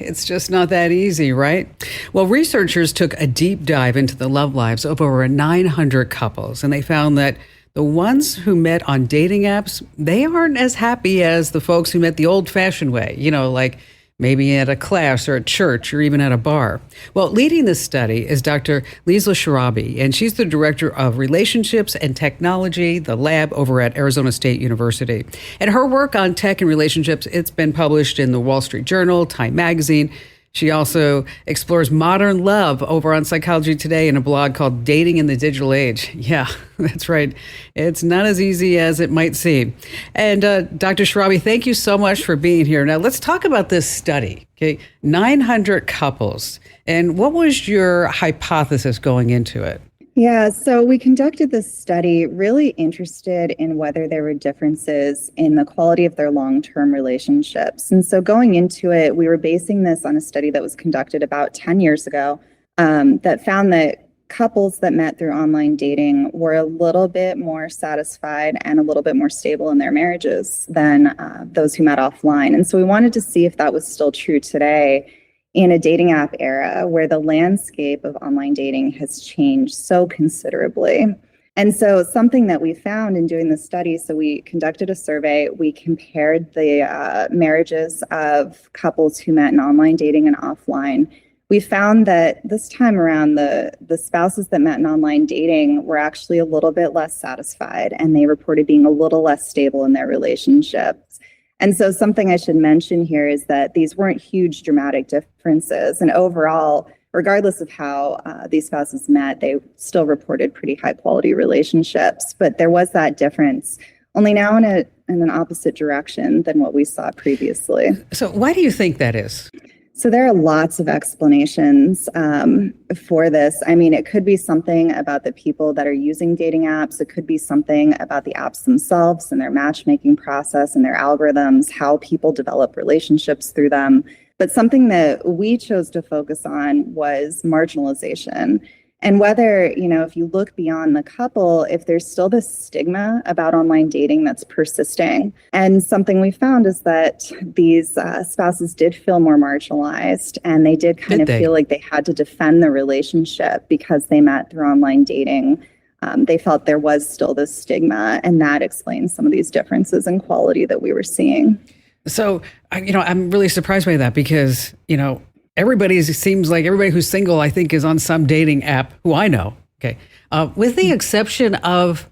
it's just not that easy, right? Well, researchers took a deep dive into the love lives of over 900 couples, and they found that the ones who met on dating apps, they aren't as happy as the folks who met the old-fashioned way, like maybe at a class or at church or even at a bar. Well, leading this study is Dr. Liesl Sharabi, and she's the director of relationships and technology, the lab over at Arizona State University. And her work on tech and relationships, it's been published in the Wall Street Journal, Time Magazine. She also explores modern love over on Psychology Today in a blog called Dating in the Digital Age. Yeah, that's right. It's not as easy as it might seem. And Dr. Sharabi, thank you so much for being here. Now, let's talk about this study. Okay, 900 couples. And what was your hypothesis going into it? Yeah, so we conducted this study really interested in whether there were differences in the quality of their long-term relationships. And so going into it, we were basing this on a study that was conducted about 10 years ago that found that couples that met through online dating were a little bit more satisfied and a little bit more stable in their marriages than those who met offline. And so we wanted to see if that was still true today in a dating app era where the landscape of online dating has changed so considerably. And so something that we found in doing this study, so we conducted a survey, we compared the marriages of couples who met in online dating and offline. We found that this time around, the spouses that met in online dating were actually a little bit less satisfied, and they reported being a little less stable in their relationships. And so something I should mention here is that these weren't huge dramatic differences. And overall, regardless of how these spouses met, they still reported pretty high quality relationships. But there was that difference, only now in an opposite direction than what we saw previously. So why do you think that is? So there are lots of explanations for this. I mean, it could be something about the people that are using dating apps. It could be something about the apps themselves and their matchmaking process and their algorithms, how people develop relationships through them. But something that we chose to focus on was marginalization. And whether, if you look beyond the couple, if there's still this stigma about online dating that's persisting. And something we found is that these spouses did feel more marginalized, and they did kind of feel like they had to defend the relationship because they met through online dating. They felt there was still this stigma, and that explains some of these differences in quality that we were seeing. So, I'm really surprised by that because, seems like everybody who's single, I think, is on some dating app who I know. Okay. With the exception of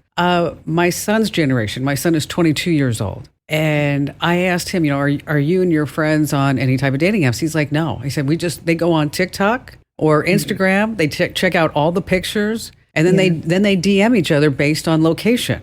my son's generation. My son is 22 years old. And I asked him, are you and your friends on any type of dating apps? He's like, no. He said, they go on TikTok or Instagram. They check out all the pictures, and then they DM each other based on location.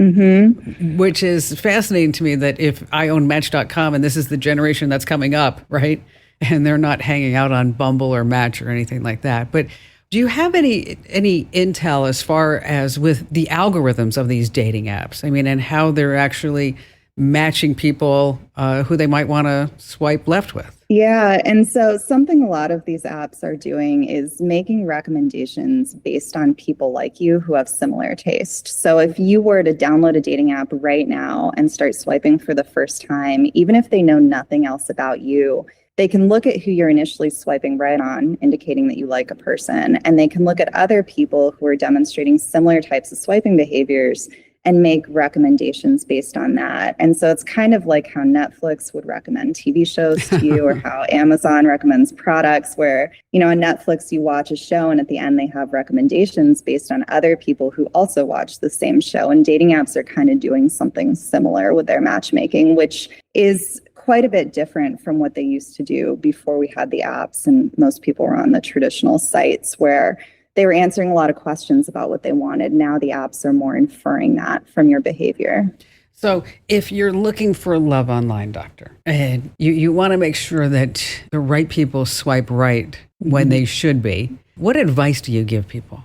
Mm-hmm. Which is fascinating to me that if I own Match.com and this is the generation that's coming up, right? And they're not hanging out on Bumble or Match or anything like that. But do you have any intel as far as with the algorithms of these dating apps? I mean, and how they're actually matching people who they might want to swipe left with? Yeah. And so something a lot of these apps are doing is making recommendations based on people like you who have similar taste. So if you were to download a dating app right now and start swiping for the first time, even if they know nothing else about you, they can look at who you're initially swiping right on, indicating that you like a person. And they can look at other people who are demonstrating similar types of swiping behaviors and make recommendations based on that. And so it's kind of like how Netflix would recommend TV shows to you or how Amazon recommends products where, on Netflix, you watch a show and at the end they have recommendations based on other people who also watch the same show. And dating apps are kind of doing something similar with their matchmaking, which is quite a bit different from what they used to do before we had the apps and most people were on the traditional sites where they were answering a lot of questions about what they wanted. Now the apps are more inferring that from your behavior. So if you're looking for love online, doctor, and you want to make sure that the right people swipe right when they should be, what advice do you give people?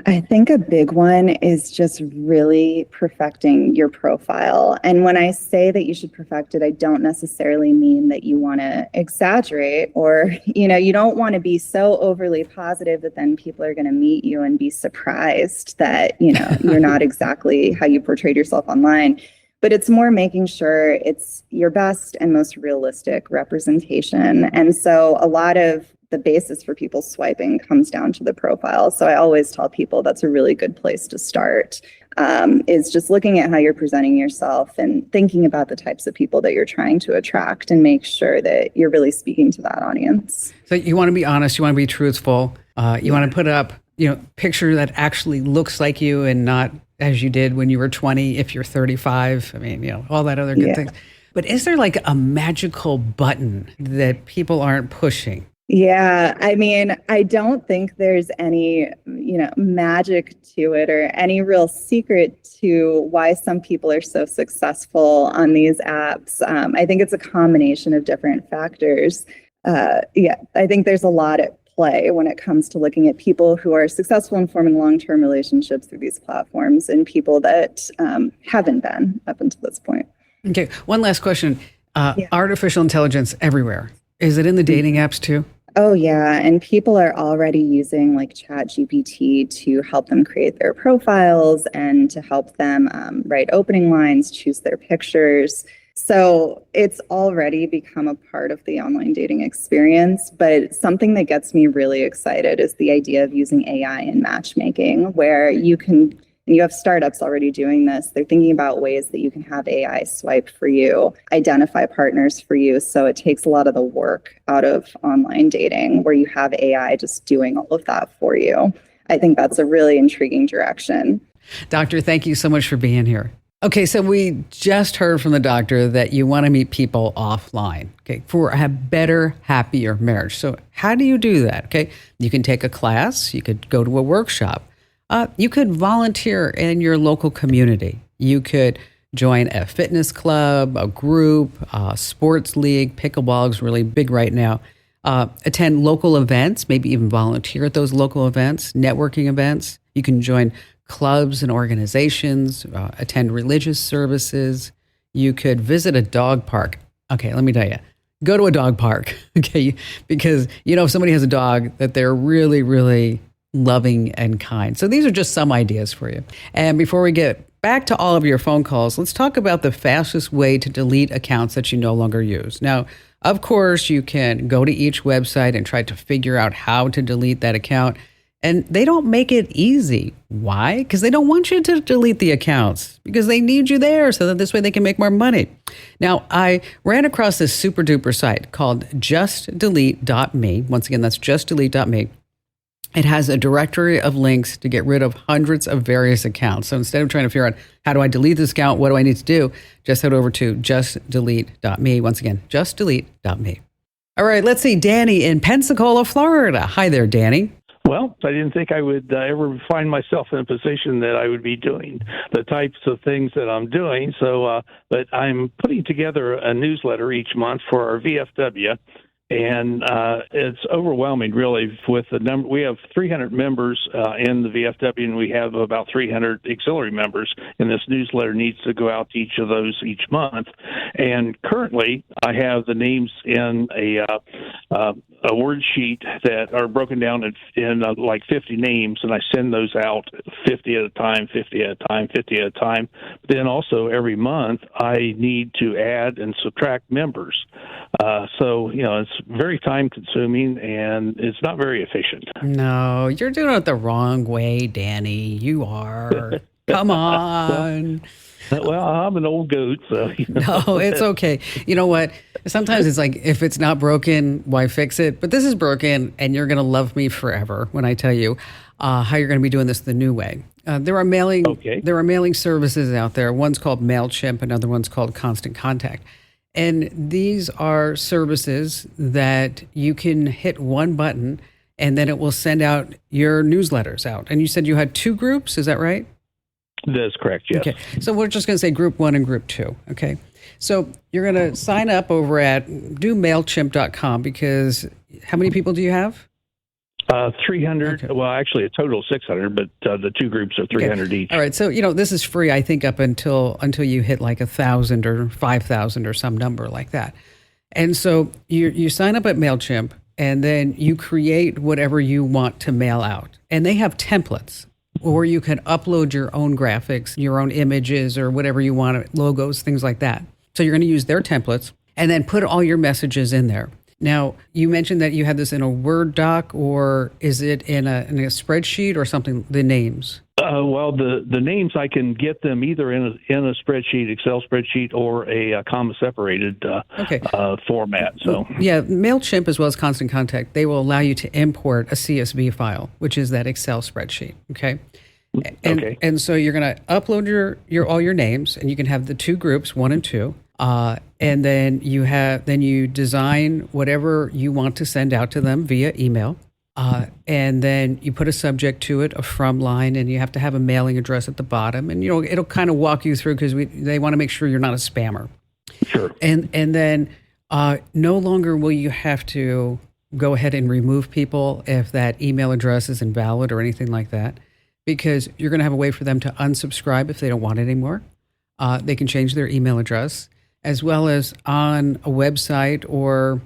I think a big one is just really perfecting your profile. And when I say that you should perfect it, I don't necessarily mean that you want to exaggerate or, you don't want to be so overly positive that then people are going to meet you and be surprised that, you're not exactly how you portrayed yourself online. But it's more making sure it's your best and most realistic representation. And so a lot of the basis for people swiping comes down to the profile. So I always tell people that's a really good place to start, is just looking at how you're presenting yourself and thinking about the types of people that you're trying to attract and make sure that you're really speaking to that audience. So you want to be honest, you want to be truthful, you want to put up, picture that actually looks like you and not as you did when you were 20, if you're 35, I mean, all that other good things. But is there like a magical button that people aren't pushing? Yeah, I mean, I don't think there's any, magic to it or any real secret to why some people are so successful on these apps. I think it's a combination of different factors. I think there's a lot at play when it comes to looking at people who are successful in forming long-term relationships through these platforms and people that haven't been up until this point. Okay, one last question. Artificial intelligence everywhere. Is it in the dating apps too? Oh, yeah. And people are already using like ChatGPT to help them create their profiles and to help them write opening lines, choose their pictures. So it's already become a part of the online dating experience. But something that gets me really excited is the idea of using AI in matchmaking, where you have startups already doing this. They're thinking about ways that you can have AI swipe for you, identify partners for you. So it takes a lot of the work out of online dating where you have AI just doing all of that for you. I think that's a really intriguing direction. Doctor, thank you so much for being here. Okay, so we just heard from the doctor that you want to meet people offline, okay, for a better, happier marriage. So how do you do that? Okay, you can take a class, you could go to a workshop. You could volunteer in your local community. You could join a fitness club, a group, a sports league. Pickleball is really big right now. Attend local events, maybe even volunteer at those local events, networking events. You can join clubs and organizations, attend religious services. You could visit a dog park. Okay, let me tell you, go to a dog park, okay? Because, if somebody has a dog, that they're really, really loving and kind. So these are just some ideas for you. And before we get back to all of your phone calls, let's talk about the fastest way to delete accounts that you no longer use. Now, of course, you can go to each website and try to figure out how to delete that account. And they don't make it easy. Why? Because they don't want you to delete the accounts, because they need you there so that this way they can make more money. Now, I ran across this super duper site called justdelete.me. Once again, that's justdelete.me. It has a directory of links to get rid of hundreds of various accounts. So instead of trying to figure out how do I delete this account, what do I need to do, just head over to justdelete.me. Once again, justdelete.me. All right, let's see Danny in Pensacola, Florida. Hi there, Danny. Well, I didn't think I would ever find myself in a position that I would be doing the types of things that I'm doing. So, but I'm putting together a newsletter each month for our VFW. And it's overwhelming, really, with the number. We have 300 members in the VFW, and we have about 300 auxiliary members. And this newsletter needs to go out to each of those each month. And currently, I have the names in a word sheet that are broken down in like 50 names, and I send those out 50 at a time, 50 at a time, 50 at a time. But then also every month, I need to add and subtract members. So, it's very time consuming and it's not very efficient. No, you're doing it the wrong way, Danny. You are. Come on. Well, I'm an old goat, so. No, it's okay. You know what? Sometimes it's like, if it's not broken, why fix it? But this is broken, and you're going to love me forever when I tell you how you're going to be doing this the new way. There are mailing services out there. One's called MailChimp, another one's called Constant Contact. And these are services that you can hit one button and then it will send out your newsletters out. And you said you had 2 groups, is that right? That's correct, yes. Okay, so we're just going to say group 1 and group 2, okay? So you're going to sign up over at MailChimp.com, because how many people do you have? 300. Okay. Well, actually, a total of 600, but the 2 groups are 300 okay. each. All right. So, this is free, I think, up until you hit like 1,000 or 5,000 or some number like that. And so you sign up at MailChimp, and then you create whatever you want to mail out. And they have templates, or you can upload your own graphics, your own images, or whatever you want, logos, things like that. So you're going to use their templates and then put all your messages in there. Now, you mentioned that you had this in a Word doc, or is it in a spreadsheet or something, the names? Well, the names, I can get them either in a spreadsheet, Excel spreadsheet, or a comma-separated format. So, yeah, MailChimp as well as Constant Contact, they will allow you to import a CSV file, which is that Excel spreadsheet, okay? And so you're going to upload your all your names, and you can have the 2 groups, 1 and 2. And then you design whatever you want to send out to them via email. And then you put a subject to it, a from line, and you have to have a mailing address at the bottom. And, it'll kind of walk you through, because they want to make sure you're not a spammer. Sure. And then no longer will you have to go ahead and remove people if that email address is invalid or anything like that, because you're going to have a way for them to unsubscribe if they don't want it anymore. They can change their email address, as well as on a website or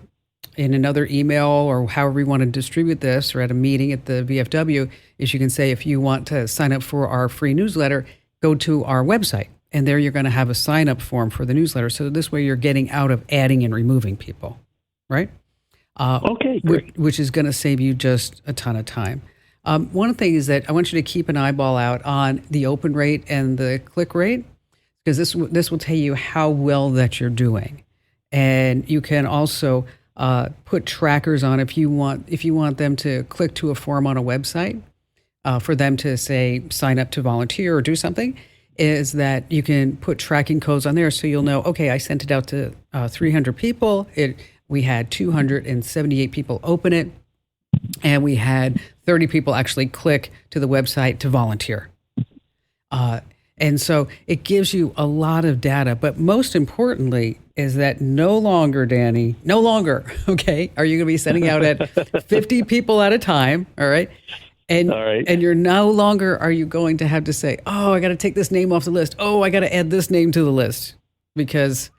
in another email, or however you want to distribute this, or at a meeting at the VFW, is you can say, if you want to sign up for our free newsletter, go to our website. And there you're going to have a sign-up form for the newsletter. So this way you're getting out of adding and removing people, right? Okay, great. Which is going to save you just a ton of time. One thing is that I want you to keep an eyeball out on the open rate and the click rate, because this will tell you how well that you're doing. And you can also put trackers on if you want them to click to a form on a website for them to say sign up to volunteer or do something, is that you can put tracking codes on there, so you'll know, okay, I sent it out to 300 people. We had 278 people open it, and we had 30 people actually click to the website to volunteer. And so it gives you a lot of data. But most importantly is that no longer, Danny, no longer, okay, are you going to be sending out at 50 people at a time, all right? And, All right. and you're no longer are you going to have to say, oh, I got to take this name off the list. Oh, I got to add this name to the list because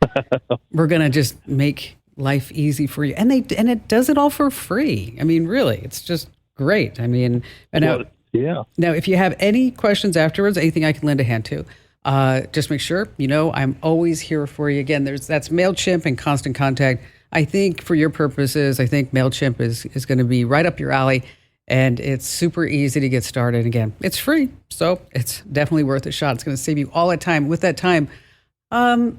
we're going to just make life easy for you. And it does it all for free. I mean, really, it's just great. I mean, and now, yeah. Now, if you have any questions afterwards, anything I can lend a hand to, just make sure, I'm always here for you. Again, that's MailChimp and Constant Contact. I think for your purposes, I think MailChimp is going to be right up your alley. And it's super easy to get started. Again, it's free, so it's definitely worth a shot. It's going to save you all that time. With that time,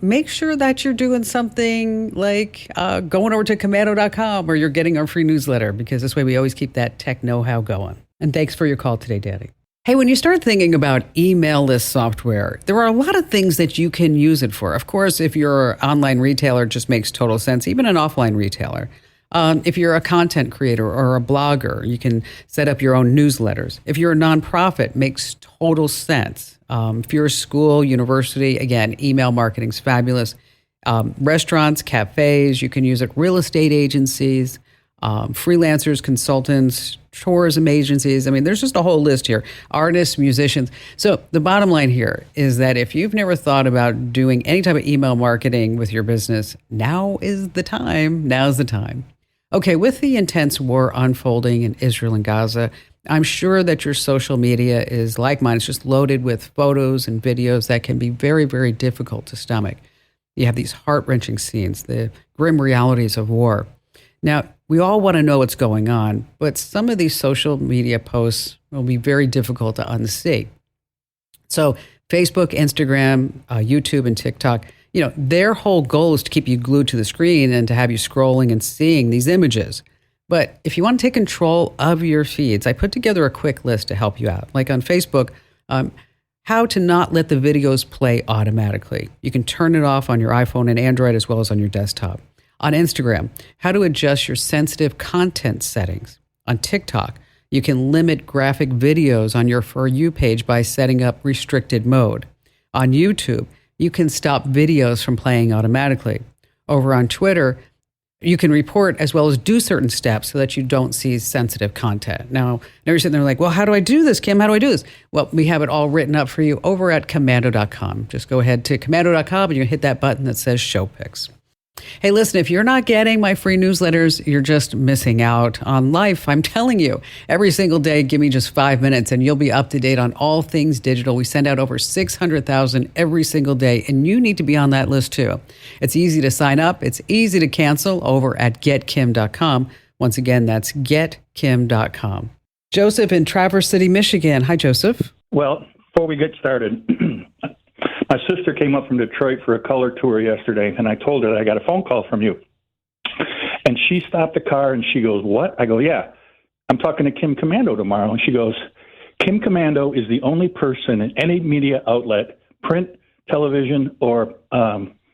make sure that you're doing something like going over to commando.com where you're getting our free newsletter, because this way we always keep that tech know-how going. And thanks for your call today, Danny. Hey, when you start thinking about email list software, there are a lot of things that you can use it for. Of course, if you're an online retailer, it just makes total sense, even an offline retailer. If you're a content creator or a blogger, you can set up your own newsletters. If you're a nonprofit, makes total sense. If you're a school, university, again, email marketing is fabulous. Restaurants, cafes, you can use it. Real estate agencies, freelancers, consultants, tourism agencies. I mean, there's just a whole list here. Artists, musicians. So the bottom line here is that if you've never thought about doing any type of email marketing with your business, now is the time. Now's the time. Okay, with the intense war unfolding in Israel and Gaza, I'm sure that your social media is like mine. It's just loaded with photos and videos that can be very, very difficult to stomach. You have these heart-wrenching scenes, the grim realities of war. Now, we all want to know what's going on, but some of these social media posts will be very difficult to unsee. So Facebook, Instagram, YouTube, and TikTok, their whole goal is to keep you glued to the screen and to have you scrolling and seeing these images. But if you want to take control of your feeds, I put together a quick list to help you out. Like on Facebook, how to not let the videos play automatically. You can turn it off on your iPhone and Android as well as on your desktop. On Instagram, how to adjust your sensitive content settings. On TikTok, you can limit graphic videos on your For You page by setting up restricted mode. On YouTube, you can stop videos from playing automatically. Over on Twitter, you can report as well as do certain steps so that you don't see sensitive content. Now you're sitting there like, well, how do I do this, Kim? How do I do this? Well, we have it all written up for you over at commando.com. Just go ahead to commando.com and you hit that button that says Show Picks. Hey, listen, if you're not getting my free newsletters, you're just missing out on life. I'm telling you, every single day, give me just 5 minutes and you'll be up to date on all things digital. We send out over 600,000 every single day, and you need to be on that list too. It's easy to sign up. It's easy to cancel over at getkim.com. Once again, that's getkim.com. Joseph in Traverse City, Michigan. Hi, Joseph. Well, before we get started, my sister came up from Detroit for a color tour yesterday, and I told her that I got a phone call from you. And she stopped the car, and she goes, what? I go, yeah, I'm talking to Kim Commando tomorrow. And she goes, Kim Commando is the only person in any media outlet, print, television, or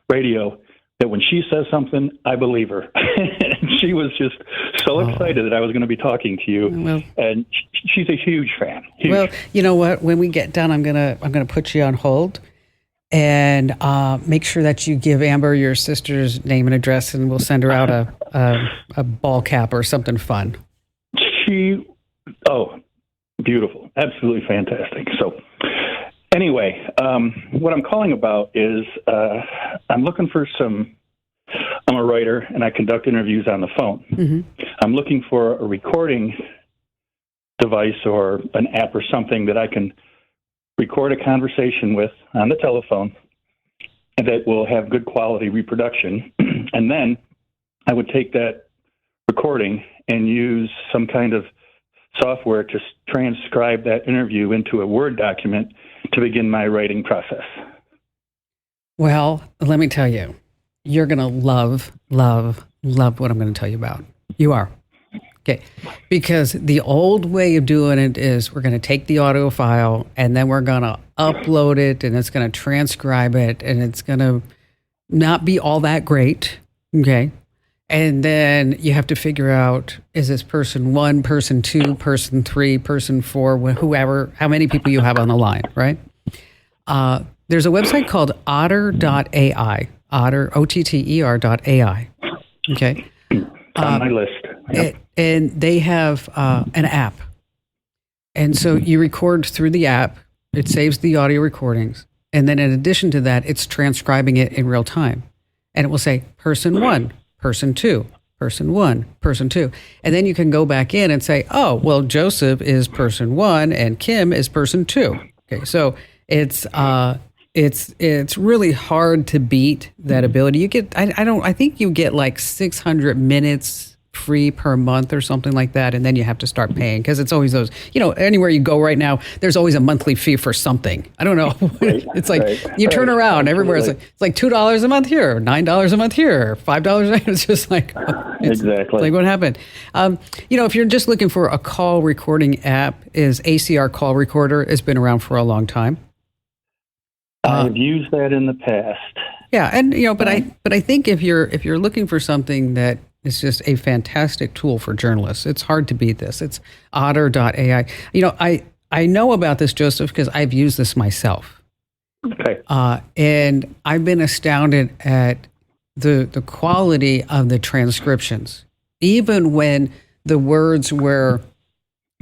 radio, that when she says something, I believe her. And she was just so excited that I was going to be talking to you. Well, and she's a huge fan. Huge. Well, you know what? When we get done, I'm gonna put you on hold and make sure that you give Amber your sister's name and address, and we'll send her out a ball cap or something fun. Beautiful. Absolutely fantastic. So anyway, what I'm calling about is I'm looking for I'm a writer and I conduct interviews on the phone. Mm-hmm. I'm looking for a recording device or an app or something that I can record a conversation with on the telephone and that will have good quality reproduction. And then I would take that recording and use some kind of software to transcribe that interview into a Word document to begin my writing process. Well, let me tell you, you're going to love what I'm going to tell you about. You are. Okay. Because the old way of doing it is we're going to take the audio file and then we're going to upload it and it's going to transcribe it and it's going to not be all that great. Okay. And then you have to figure out, is this person 1, person 2, person 3, person 4, whoever, how many people you have on the line, right? There's a website called otter.ai, otter, OTTER.ai. Okay. It's on my list. Yep. And they have an app. And so you record through the app, it saves the audio recordings. And then in addition to that, it's transcribing it in real time. And it will say person 1, person 2, person 1, person 2. And then you can go back in and say, oh, well, Joseph is person 1 and Kim is person 2. Okay, so it's really hard to beat that ability. You get, I think you get like 600 minutes free per month or something like that, and then you have to start paying because it's always those, anywhere you go right now, there's always a monthly fee for something. I don't know. It's like you turn around everywhere. It's like $2 a month here, $9 a month here, $5. It's just like exactly like what happened. If you're just looking for a call recording app, is ACR Call Recorder has been around for a long time. I've used that in the past. Yeah, and but I think if you're looking for something that is just a fantastic tool for journalists, it's hard to beat this. It's otter.ai. I know about this, Joseph, because I've used this myself. Okay. And I've been astounded at the quality of the transcriptions, even when the words were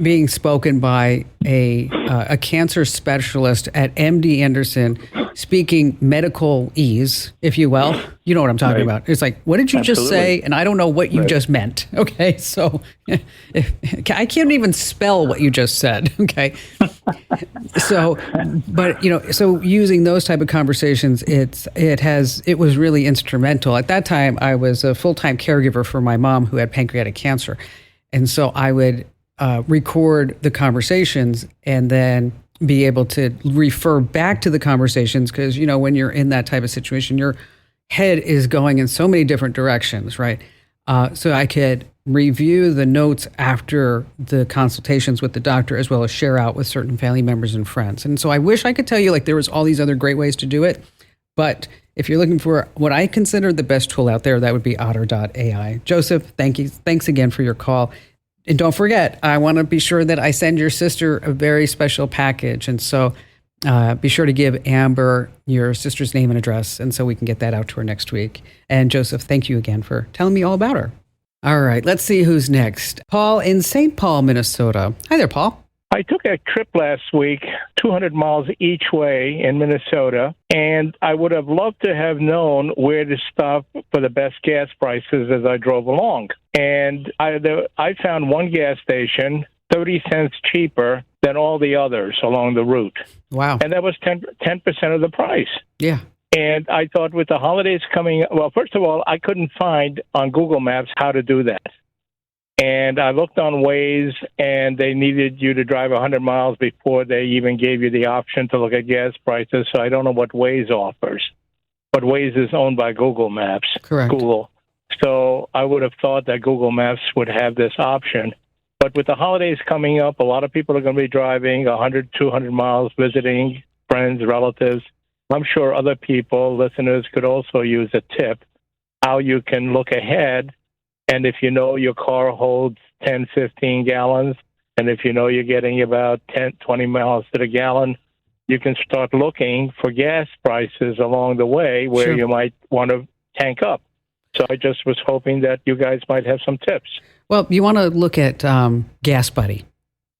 being spoken by a cancer specialist at MD Anderson, speaking medical ease, if you will. You know what I'm talking about. It's like, what did you just say? And I don't know what you just meant. Okay, so I can't even spell what you just said. Okay, so so using those type of conversations, it was really instrumental. At that time, I was a full-time caregiver for my mom who had pancreatic cancer, and so I would record the conversations and then be able to refer back to the conversations because, when you're in that type of situation, your head is going in so many different directions, right? So I could review the notes after the consultations with the doctor as well as share out with certain family members and friends. And so I wish I could tell you like there was all these other great ways to do it. But if you're looking for what I consider the best tool out there, that would be otter.ai. Joseph, thank you. Thanks again for your call. And don't forget, I want to be sure that I send your sister a very special package. And so be sure to give Amber your sister's name and address, and so we can get that out to her next week. And Joseph, thank you again for telling me all about her. All right, let's see who's next. Paul in St. Paul, Minnesota. Hi there, Paul. I took a trip last week, 200 miles each way in Minnesota, and I would have loved to have known where to stop for the best gas prices as I drove along. And I found one gas station 30 cents cheaper than all the others along the route. Wow. And that was 10% of the price. Yeah. And I thought with the holidays coming, well, first of all, I couldn't find on Google Maps how to do that. And I looked on Waze, and they needed you to drive 100 miles before they even gave you the option to look at gas prices. So I don't know what Waze offers. But Waze is owned by Google Maps. Correct. Google. So I would have thought that Google Maps would have this option. But with the holidays coming up, a lot of people are going to be driving 100, 200 miles, visiting friends, relatives. I'm sure other people, listeners, could also use a tip, how you can look ahead. And if you know your car holds 10, 15 gallons, and if you know you're getting about 10, 20 miles to the gallon, you can start looking for gas prices along the way where Sure. you might want to tank up. So I just was hoping that you guys might have some tips. Well, you want to look at Gas Buddy.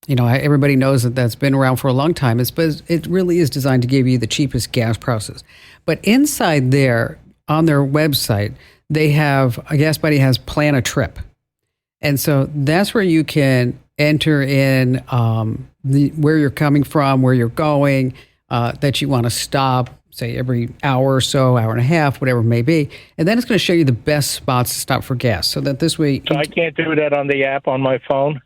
Everybody knows that that's been around for a long time. It really is designed to give you the cheapest gas prices. But inside there, on their website, they have, Gas Buddy has Plan a Trip. And so that's where you can enter in where you're coming from, where you're going, that you want to stop, say every hour or so, hour and a half, whatever it may be. And then it's going to show you the best spots to stop for gas. So that this way... So I can't do that on the app on my phone?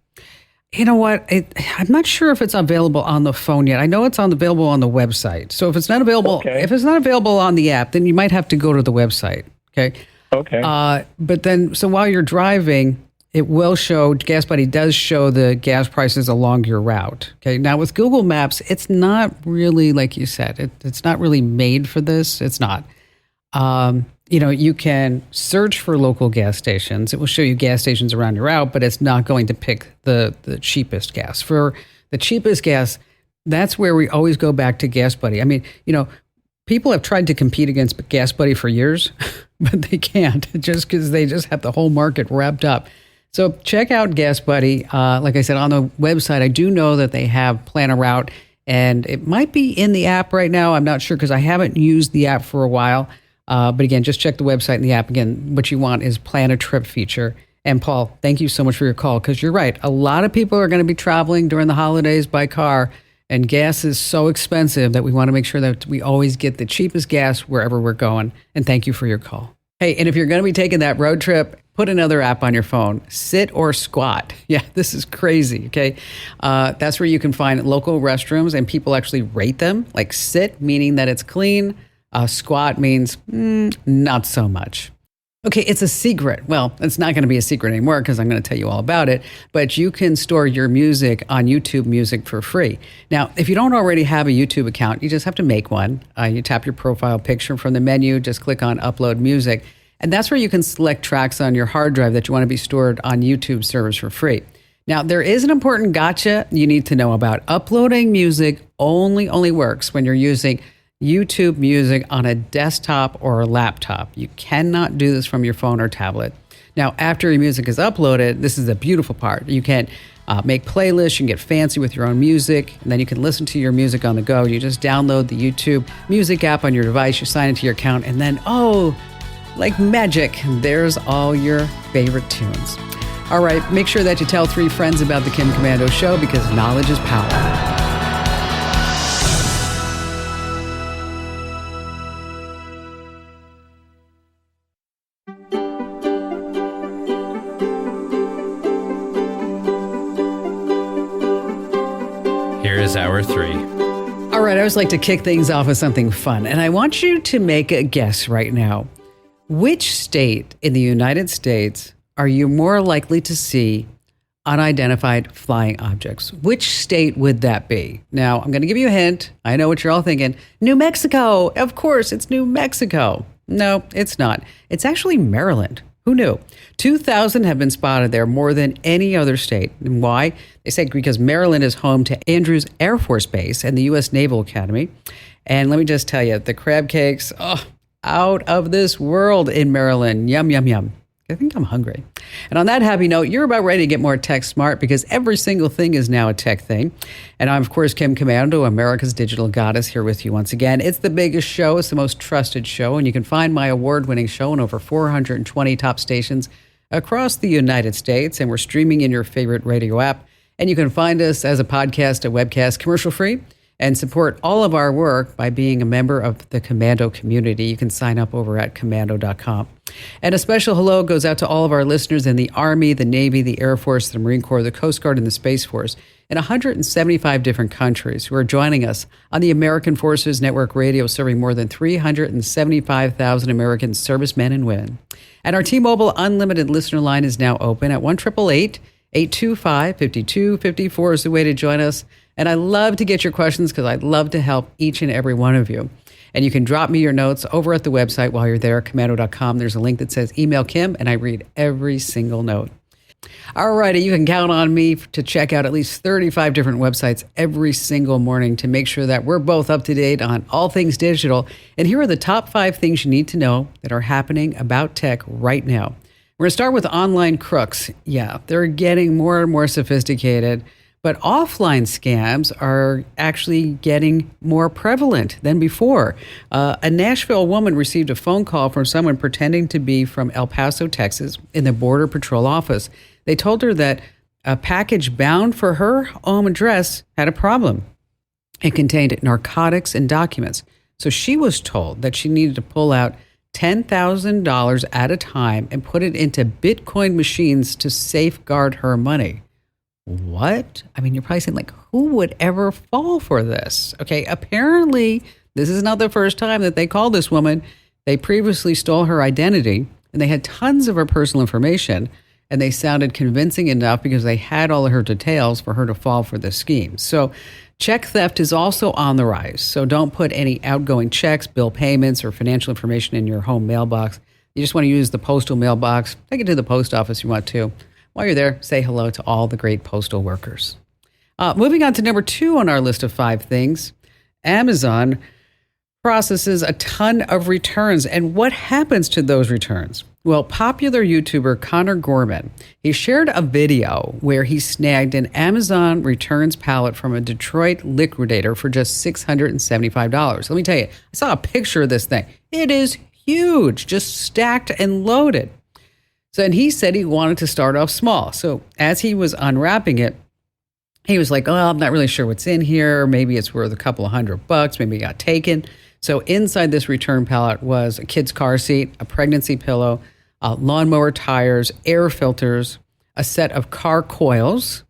You know what? I'm not sure if it's available on the phone yet. I know it's available on the website. So if it's not available, if it's not available on the app, then you might have to go to the website. Okay. Okay. But then, so while you're driving, it will show, Gas Buddy does show the gas prices along your route. Okay. Now with Google Maps, it's not really, like you said, it's not really made for this. It's not. You can search for local gas stations. It will show you gas stations around your route, but it's not going to pick the cheapest gas. For the cheapest gas, That's where we always go back to Gas Buddy. I mean, people have tried to compete against Gas Buddy for years, but they can't just because they just have the whole market wrapped up. So check out Gas Buddy. Like I said, on the website, I do know that they have Plan a Route, and it might be in the app right now. I'm not sure because I haven't used the app for a while. But again, just check the website and the app. Again, what you want is Plan a Trip feature. And Paul, thank you so much for your call because you're right. A lot of people are going to be traveling during the holidays by car, and gas is so expensive that we want to make sure that we always get the cheapest gas wherever we're going. And thank you for your call. Hey, and if you're going to be taking that road trip, put another app on your phone, Sit or Squat. Yeah, this is crazy, okay? That's where you can find local restrooms and people actually rate them. Like Sit, meaning that it's clean. Squat means not so much. Okay, it's a secret. Well, it's not going to be a secret anymore because I'm going to tell you all about it. But you can store your music on YouTube Music for free. Now, if you don't already have a YouTube account, you just have to make one. You tap your profile picture from the menu, just click on Upload Music. And that's where you can select tracks on your hard drive that you want to be stored on YouTube servers for free. Now, there is an important gotcha you need to know about. Uploading music only works when you're using YouTube Music on a desktop or a laptop. You cannot do this from your phone or tablet. Now, after your music is uploaded, this is the beautiful part. You can make playlists, you can get fancy with your own music, and then you can listen to your music on the go. You just download the YouTube Music app on your device, you sign into your account, and then, like magic, there's all your favorite tunes. All right, make sure that you tell 3 friends about the Kim Komando Show because knowledge is power. Here is hour 3. All right, I always like to kick things off with something fun, and I want you to make a guess right now. Which state in the United States are you more likely to see unidentified flying objects? Which state would that be? Now, I'm going to give you a hint. I know what you're all thinking. New Mexico. Of course, it's New Mexico. No, it's not. It's actually Maryland. Who knew? 2,000 have been spotted there, more than any other state. And why? They say because Maryland is home to Andrews Air Force Base and the U.S. Naval Academy. And let me just tell you, the crab cakes, out of this world in Maryland. Yum, yum, yum. I think I'm hungry. And on that happy note, you're about ready to get more tech smart because every single thing is now a tech thing. And I'm, of course, Kim Komando, America's digital goddess, here with you once again. It's the biggest show. It's the most trusted show. And you can find my award-winning show on over 420 top stations across the United States. And we're streaming in your favorite radio app. And you can find us as a podcast, a webcast, commercial-free, and support all of our work by being a member of the Komando community. You can sign up over at komando.com. And a special hello goes out to all of our listeners in the Army, the Navy, the Air Force, the Marine Corps, the Coast Guard, and the Space Force in 175 different countries who are joining us on the American Forces Network Radio, serving more than 375,000 American servicemen and women. And our T-Mobile Unlimited listener line is now open at 1-888-825-5254 is the way to join us. And I love to get your questions because I'd love to help each and every one of you. And you can drop me your notes over at the website while you're there, komando.com. There's a link that says email Kim, and I read every single note. All righty, you can count on me to check out at least 35 different websites every single morning to make sure that we're both up to date on all things digital. And here are the top 5 things you need to know that are happening about tech right now. We're going to start with online crooks. Yeah, they're getting more and more sophisticated. But offline scams are actually getting more prevalent than before. A Nashville woman received a phone call from someone pretending to be from El Paso, Texas, in the Border Patrol office. They told her that a package bound for her home address had a problem. It contained narcotics and documents. So she was told that she needed to pull out $10,000 at a time and put it into Bitcoin machines to safeguard her money. What? I mean, you're probably saying, like, who would ever fall for this? Okay, apparently, this is not the first time that they called this woman. They previously stole her identity, and they had tons of her personal information, and they sounded convincing enough because they had all of her details for her to fall for the scheme. So check theft is also on the rise. So don't put any outgoing checks, bill payments, or financial information in your home mailbox. You just want to use the postal mailbox. Take it to the post office if you want to. While you're there, say hello to all the great postal workers. Moving on to number 2 on our list of 5 things, Amazon processes a ton of returns. And what happens to those returns? Well, popular YouTuber Connor Gorman, he shared a video where he snagged an Amazon returns pallet from a Detroit liquidator for just $675. Let me tell you, I saw a picture of this thing. It is huge, just stacked and loaded. So, and he said he wanted to start off small. So as he was unwrapping it, he was like, oh, I'm not really sure what's in here. Maybe it's worth a couple of $100. Maybe it got taken. So inside this return pallet was a kid's car seat, a pregnancy pillow, lawnmower tires, air filters, a set of car coils.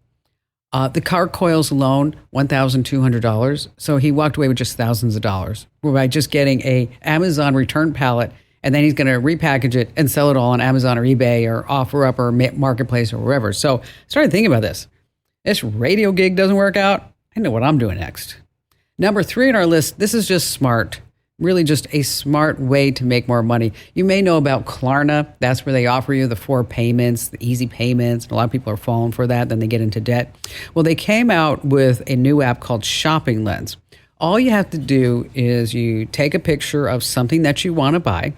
The car coils alone, $1,200. So he walked away with just thousands of dollars by just getting a Amazon return pallet, and then he's going to repackage it and sell it all on Amazon or eBay or OfferUp or Marketplace or wherever. So I started thinking about this. This radio gig doesn't work out. I know what I'm doing next. Number 3 on our list, this is just smart. Really just a smart way to make more money. You may know about Klarna. That's where they offer you the 4 payments, the easy payments. And a lot of people are falling for that. Then they get into debt. Well, they came out with a new app called Shopping Lens. All you have to do is you take a picture of something that you want to buy.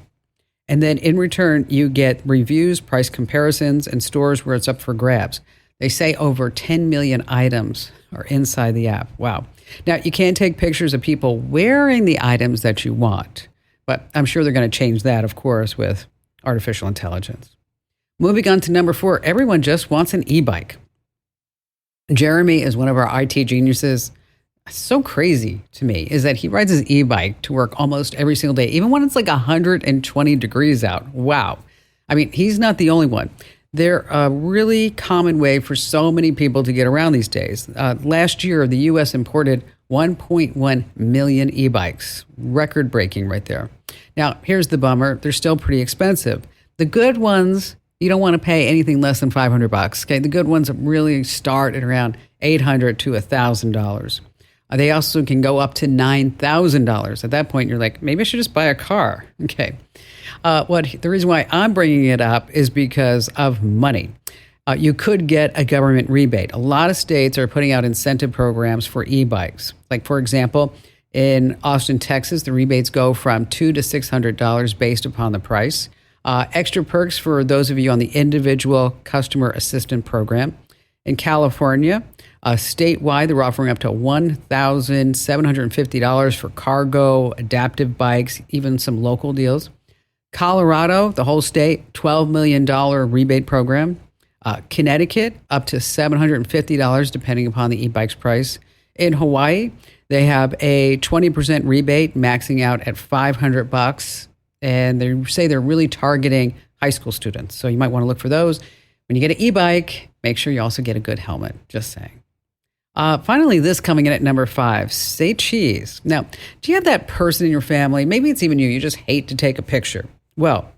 And then in return, you get reviews, price comparisons, and stores where it's up for grabs. They say over 10 million items are inside the app. Wow. Now, you can't take pictures of people wearing the items that you want, but I'm sure they're going to change that, of course, with artificial intelligence. Moving on to number 4, everyone just wants an e-bike. Jeremy is one of our IT geniuses. So crazy to me is that he rides his e-bike to work almost every single day, even when it's like 120 degrees out. Wow. I mean, he's not the only one. They're a really common way for so many people to get around these days. Last year, the U.S. imported 1.1 million e-bikes. Record-breaking right there. Now, here's the bummer. They're still pretty expensive. The good ones, you don't want to pay anything less than $500. Okay, the good ones really start at around $800 to $1,000. They also can go up to $9,000. At that point, you're like, maybe I should just buy a car. Okay. The reason why I'm bringing it up is because of money. You could get a government rebate. A lot of states are putting out incentive programs for e-bikes. Like, for example, in Austin, Texas, the rebates go from $200 to $600 based upon the price. Extra perks for those of you on the individual customer assistant program. In California, statewide, they're offering up to $1,750 for cargo, adaptive bikes, even some local deals. Colorado, the whole state, $12 million rebate program. Connecticut, up to $750, depending upon the e-bike's price. In Hawaii, they have a 20% rebate, maxing out at $500. And they say they're really targeting high school students. So you might want to look for those. When you get an e-bike, make sure you also get a good helmet. Just saying. Finally, this coming in at number 5, say cheese. Now, do you have that person in your family? Maybe it's even you just hate to take a picture. Well,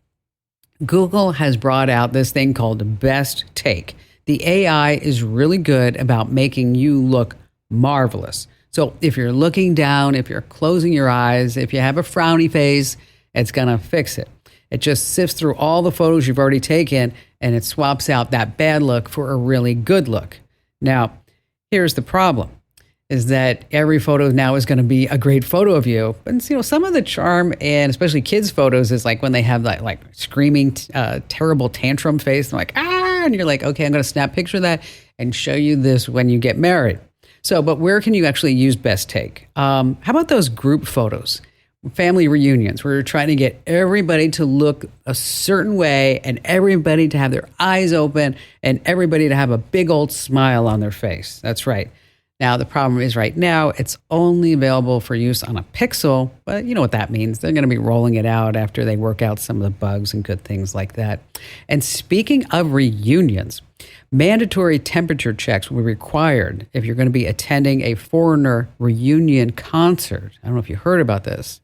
Google has brought out this thing called Best Take. The AI is really good about making you look marvelous. So if you're looking down, if you're closing your eyes, if you have a frowny face, it's going to fix it. It just sifts through all the photos you've already taken and it swaps out that bad look for a really good look. Now, here's the problem, is that every photo now is going to be a great photo of you. But, some of the charm, and especially kids' photos, is like when they have that like screaming, terrible tantrum face. They're like, and you're like, okay, I'm going to snap a picture of that and show you this when you get married. So, but where can you actually use Best Take? How about those group photos? Family reunions, where you're trying to get everybody to look a certain way and everybody to have their eyes open and everybody to have a big old smile on their face. That's right. Now, the problem is right now, it's only available for use on a Pixel, but you know what that means. They're going to be rolling it out after they work out some of the bugs and good things like that. And speaking of reunions, mandatory temperature checks will be required if you're going to be attending a foreigner reunion concert. I don't know if you heard about this.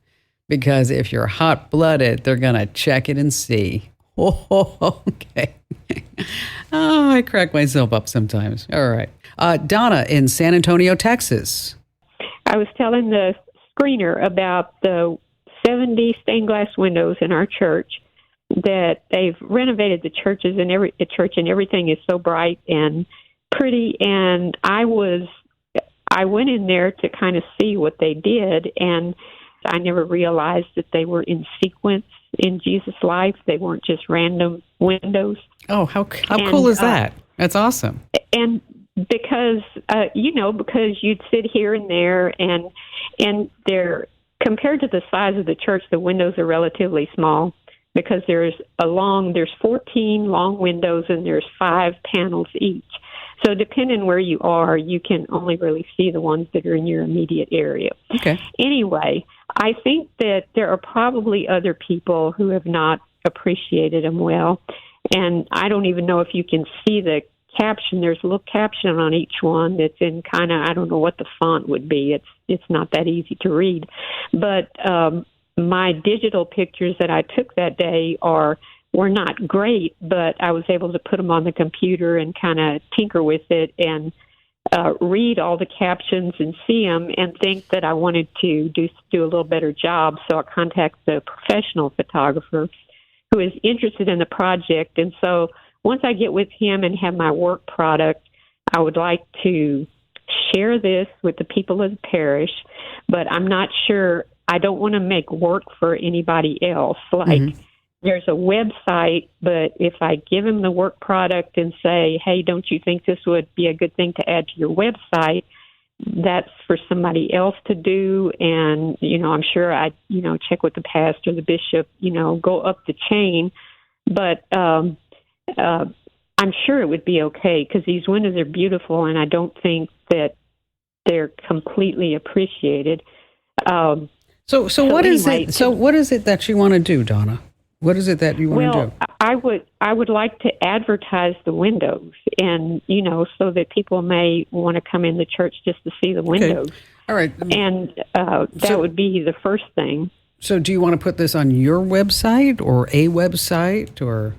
Because if you're hot-blooded, they're going to check it and see. Oh, okay. Oh, I crack myself up sometimes. All right. Donna in San Antonio, Texas. I was telling the screener about the 70 stained glass windows in our church, that they've renovated the churches and everything is so bright and pretty. And I was I went in there to kind of see what they did, and I never realized that they were in sequence in Jesus' life. They weren't just random windows. Oh, how cool is that? That's awesome. And because, because you'd sit here and there, and they're, compared to the size of the church, the windows are relatively small, because there's 14 long windows and there's 5 panels each. So depending where you are, you can only really see the ones that are in your immediate area. Okay. Anyway, I think that there are probably other people who have not appreciated them well. And I don't even know if you can see the caption. There's a little caption on each one that's in kind of, I don't know what the font would be. It's not that easy to read. But my digital pictures that I took that day were not great, but I was able to put them on the computer and kind of tinker with it and read all the captions and see them, and think that I wanted to do a little better job. So I contacted a professional photographer who is interested in the project. And so once I get with him and have my work product, I would like to share this with the people of the parish, but I'm not sure. I don't want to make work for anybody else. Like, there's a website, but if I give him the work product and say, hey, don't you think this would be a good thing to add to your website, that's for somebody else to do. And, I'm sure I, check with the pastor, the bishop, go up the chain. But I'm sure it would be okay, because these windows are beautiful, and I don't think that they're completely appreciated. So what is it? So what is it that you want to do, Donna? What is it that you want to do? I would like to advertise the windows, and so that people may want to come in the church just to see the windows. Okay. All right, and that would be the first thing. So, do you want to put this on your website or a website, or?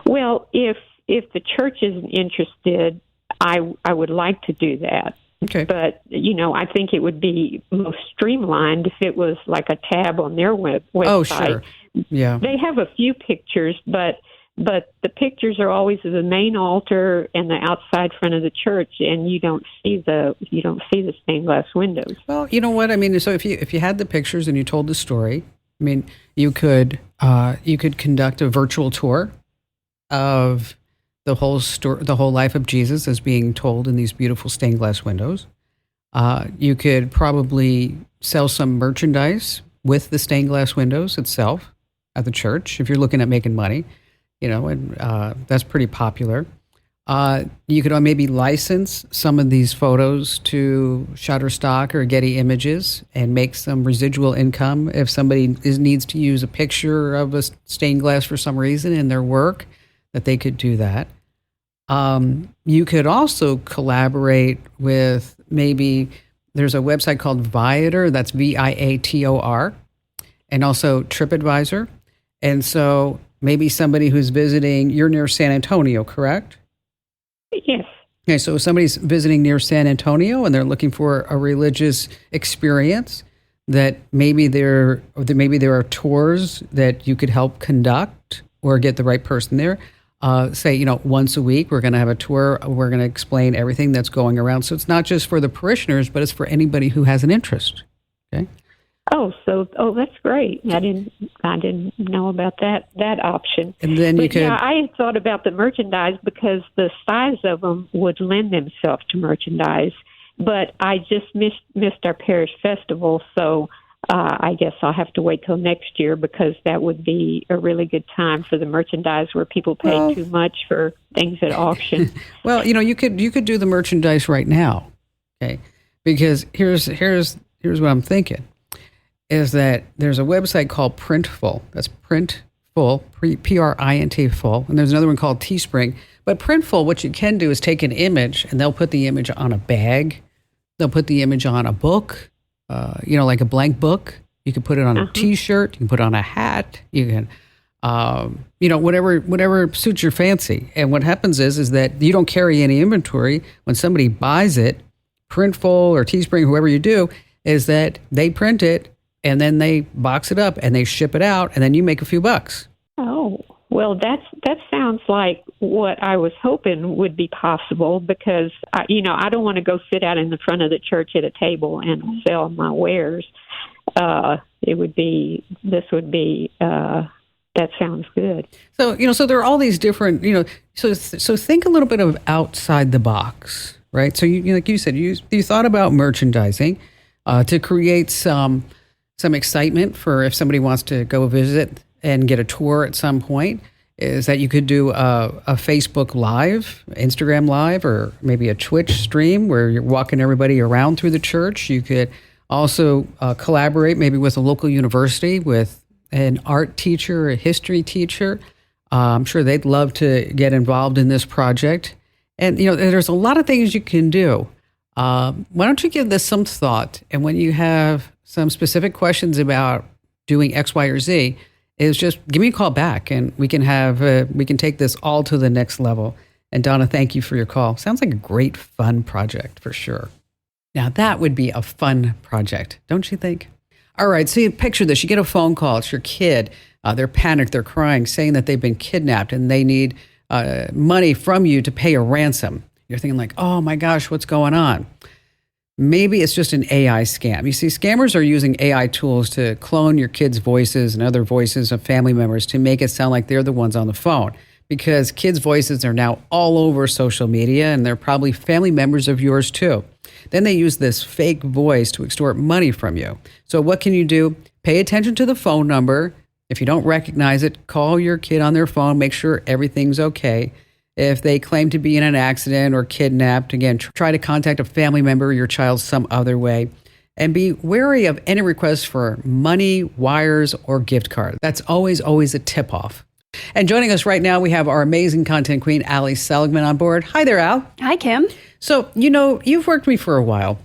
Well, if the church isn't interested, I would like to do that. Okay. But, I think it would be most streamlined if it was like a tab on their website. Oh, sure. Yeah. They have a few pictures, but the pictures are always of the main altar and the outside front of the church, and you don't see the stained glass windows. Well, you know what I mean. So if you had the pictures and you told the story, I mean, you could conduct a virtual tour of the whole story, the whole life of Jesus as being told in these beautiful stained glass windows. You could probably sell some merchandise with the stained glass windows itself at the church if you're looking at making money, and that's pretty popular. You could maybe license some of these photos to Shutterstock or Getty Images and make some residual income if somebody needs to use a picture of a stained glass for some reason in their work, that they could do that. You could also collaborate with, maybe there's a website called Viator, that's Viator, and also TripAdvisor. And so maybe somebody who's visiting, you're near San Antonio, correct? Yes. Okay, so if somebody's visiting near San Antonio and they're looking for a religious experience, that maybe there are tours that you could help conduct or get the right person there. Say, once a week, we're going to have a tour. We're going to explain everything that's going around. So it's not just for the parishioners, but it's for anybody who has an interest. Okay. Oh, that's great. I didn't know about that option. And then you could. Yeah, I had thought about the merchandise because the size of them would lend themselves to merchandise. But I just missed our parish festival, so I guess I'll have to wait till next year, because that would be a really good time for the merchandise where people pay too much for things at auction. Well, you could do the merchandise right now, okay? Because here's what I'm thinking, is that there's a website called Printful. That's Printful, Print full, and there's another one called Teespring. But Printful, what you can do is take an image, and they'll put the image on a bag. They'll put the image on a book. Like a blank book. You can put it on a T-shirt. You can put it on a hat. You can, whatever suits your fancy. And what happens is that you don't carry any inventory. When somebody buys it, Printful or Teespring, whoever you do, is that they print it and then they box it up and they ship it out, and then you make a few bucks. Oh, Well, that sounds like what I was hoping would be possible because, I don't want to go sit out in the front of the church at a table and sell my wares. That sounds good. So, so there are all these different, so think a little bit of outside the box, right? So you like you said, you thought about merchandising to create some excitement for if somebody wants to go visit and get a tour at some point, is that you could do a Facebook Live, Instagram Live, or maybe a Twitch stream where you're walking everybody around through the church. You could also collaborate maybe with a local university, with an art teacher, a history teacher. I'm sure they'd love to get involved in this project. And, there's a lot of things you can do. Why don't you give this some thought? And when you have some specific questions about doing X, Y, or Z, is just give me a call back and we can take this all to the next level. And Donna, thank you for your call. Sounds like a great fun project for sure. Now that would be a fun project, don't you think? All right, so you picture this. You get a phone call. It's your kid. They're panicked. They're crying, saying that they've been kidnapped and they need money from you to pay a ransom. You're thinking like, oh my gosh, what's going on? Maybe it's just an AI scam. You see, scammers are using AI tools to clone your kids' voices and other voices of family members to make it sound like they're the ones on the phone, because kids' voices are now all over social media and they're probably family members of yours too. Then they use this fake voice to extort money from you. So what can you do? Pay attention to the phone number. If you don't recognize it, call your kid on their phone, make sure everything's okay. If they claim to be in an accident or kidnapped, again, try to contact a family member or your child some other way. And be wary of any requests for money, wires, or gift cards. That's always a tip-off. And joining us right now, we have our amazing content queen, Ali Seligman, on board. Hi there, Al. Hi, Kim. So, you've worked with me for a while.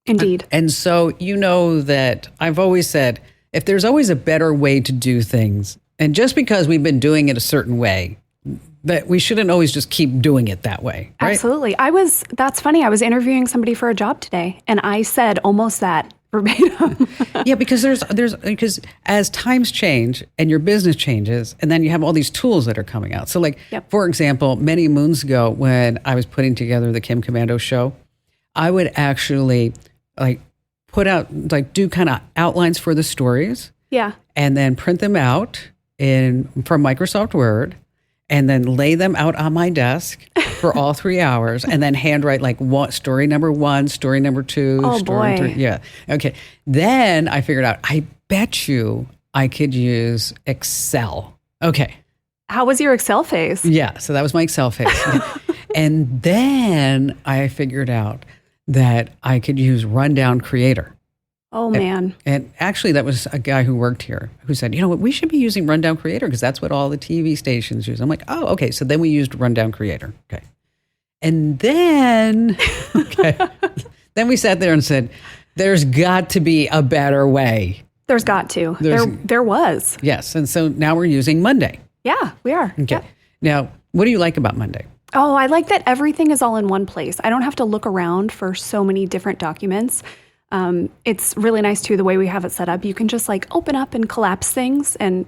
Indeed. And so you know that I've always said, if there's always a better way to do things, and just because we've been doing it a certain way, that we shouldn't always just keep doing it that way, right? Absolutely. That's funny. I was interviewing somebody for a job today, and I said almost that verbatim. Yeah, because because as times change and your business changes, and then you have all these tools that are coming out. So For example, many moons ago when I was putting together the Kim Commando show, I would actually put out, do kind of outlines for the stories. Yeah. And then print them out from Microsoft Word, and then lay them out on my desk for all 3 hours, and then handwrite story number 1, story number 2, oh, story boy. 3. Yeah. Okay. Then I figured out, I bet you I could use Excel. Okay. How was your Excel phase? Yeah. So that was my Excel phase. And then I figured out that I could use Rundown Creator. Oh, man. And actually, that was a guy who worked here who said, you know what, we should be using Rundown Creator because that's what all the TV stations use. I'm like, oh, okay. So then we used Rundown Creator. Okay. And then, then we sat there and said, there's got to be a better way. There's got to. There was. Yes. And so now we're using Monday. Yeah, we are. Okay. Yep. Now, what do you like about Monday? Oh, I like that everything is all in one place. I don't have to look around for so many different documents. It's really nice too, the way we have it set up. You can just open up and collapse things, and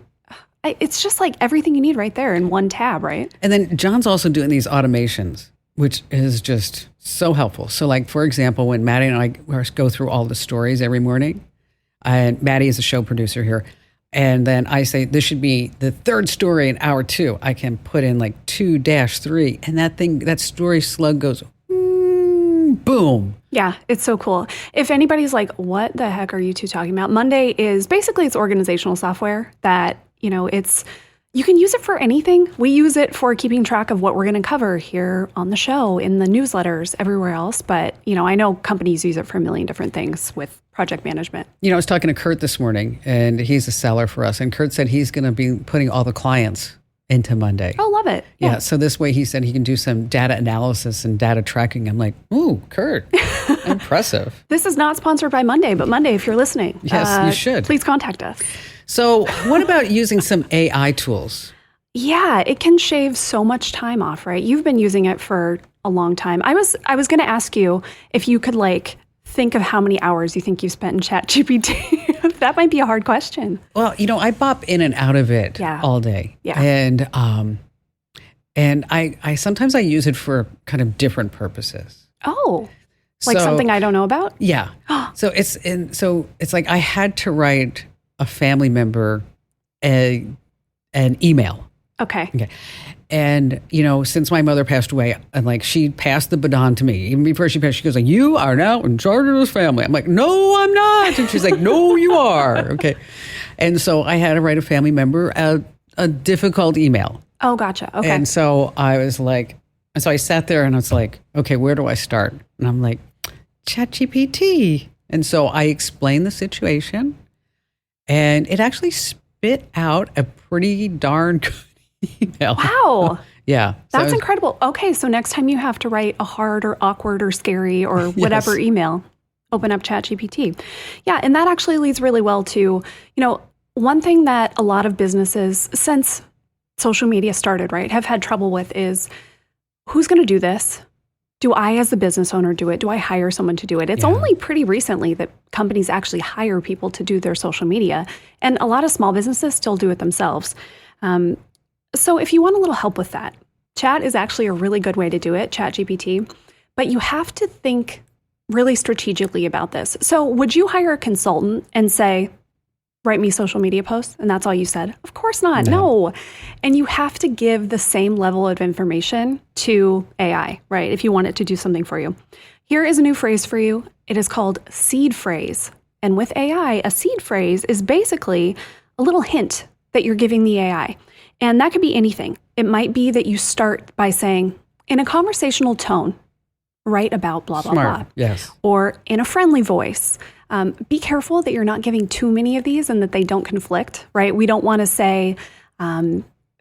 it's just everything you need right there in one tab, right? And then John's also doing these automations, which is just so helpful. So for example, when Maddie and I go through all the stories every morning, and Maddie is a show producer here, and then I say, this should be the third story in hour 2. I can put in 2-3, and that story slug goes, boom. Yeah, it's so cool. If anybody's like, what the heck are you two talking about? Monday is basically it's organizational software that, you can use it for anything. We use it for keeping track of what we're going to cover here on the show, in the newsletters, everywhere else. But, I know companies use it for a million different things with project management. I was talking to Kurt this morning, and he's a seller for us. And Kurt said he's going to be putting all the clients into Monday. Oh, love it. Yeah. So this way he said he can do some data analysis and data tracking. I'm like, ooh, Kurt, impressive. This is not sponsored by Monday, but Monday, if you're listening. Yes, you should. Please contact us. So what about using some AI tools? Yeah, it can shave so much time off, right? You've been using it for a long time. I was going to ask you if you could think of how many hours you think you've spent in ChatGPT. That might be a hard question. Well, I bop in and out of it all day. Yeah. And I sometimes I use it for kind of different purposes. Oh, like So- something I don't know about? Yeah. So it's like I had to write a family member an email. Okay. And, since my mother passed away, and like she passed the baton to me. Even before she passed, she goes like, "You are now in charge of this family." I'm like, "No, I'm not." And she's like, "No, you are." Okay. And so I had to write a family member a difficult email. Oh, gotcha. Okay. And so I sat there and I was like, "Okay, where do I start?" And I'm like, ChatGPT. And so I explained the situation, and it actually spit out a pretty darn good email. Wow. Yeah. That's incredible. Okay, so next time you have to write a hard or awkward or scary or whatever email, open up ChatGPT. Yeah, and that actually leads really well to, one thing that a lot of businesses since social media started, right, have had trouble with is who's going to do this? Do I, as the business owner, do it? Do I hire someone to do it? It's only pretty recently that companies actually hire people to do their social media, and a lot of small businesses still do it themselves. So if you want a little help with that, chat is actually a really good way to do it, ChatGPT, but you have to think really strategically about this. So would you hire a consultant and say, write me social media posts, and that's all you said? Of course not. No. And you have to give the same level of information to AI, right? If you want it to do something for you. Here is a new phrase for you. It is called seed phrase. And with AI, a seed phrase is basically a little hint that you're giving the AI. And that could be anything. It might be that you start by saying, in a conversational tone, write about blah, blah, Smart. blah. Yes. Or in a friendly voice. Be careful that you're not giving too many of these and that they don't conflict, right? We don't want to say,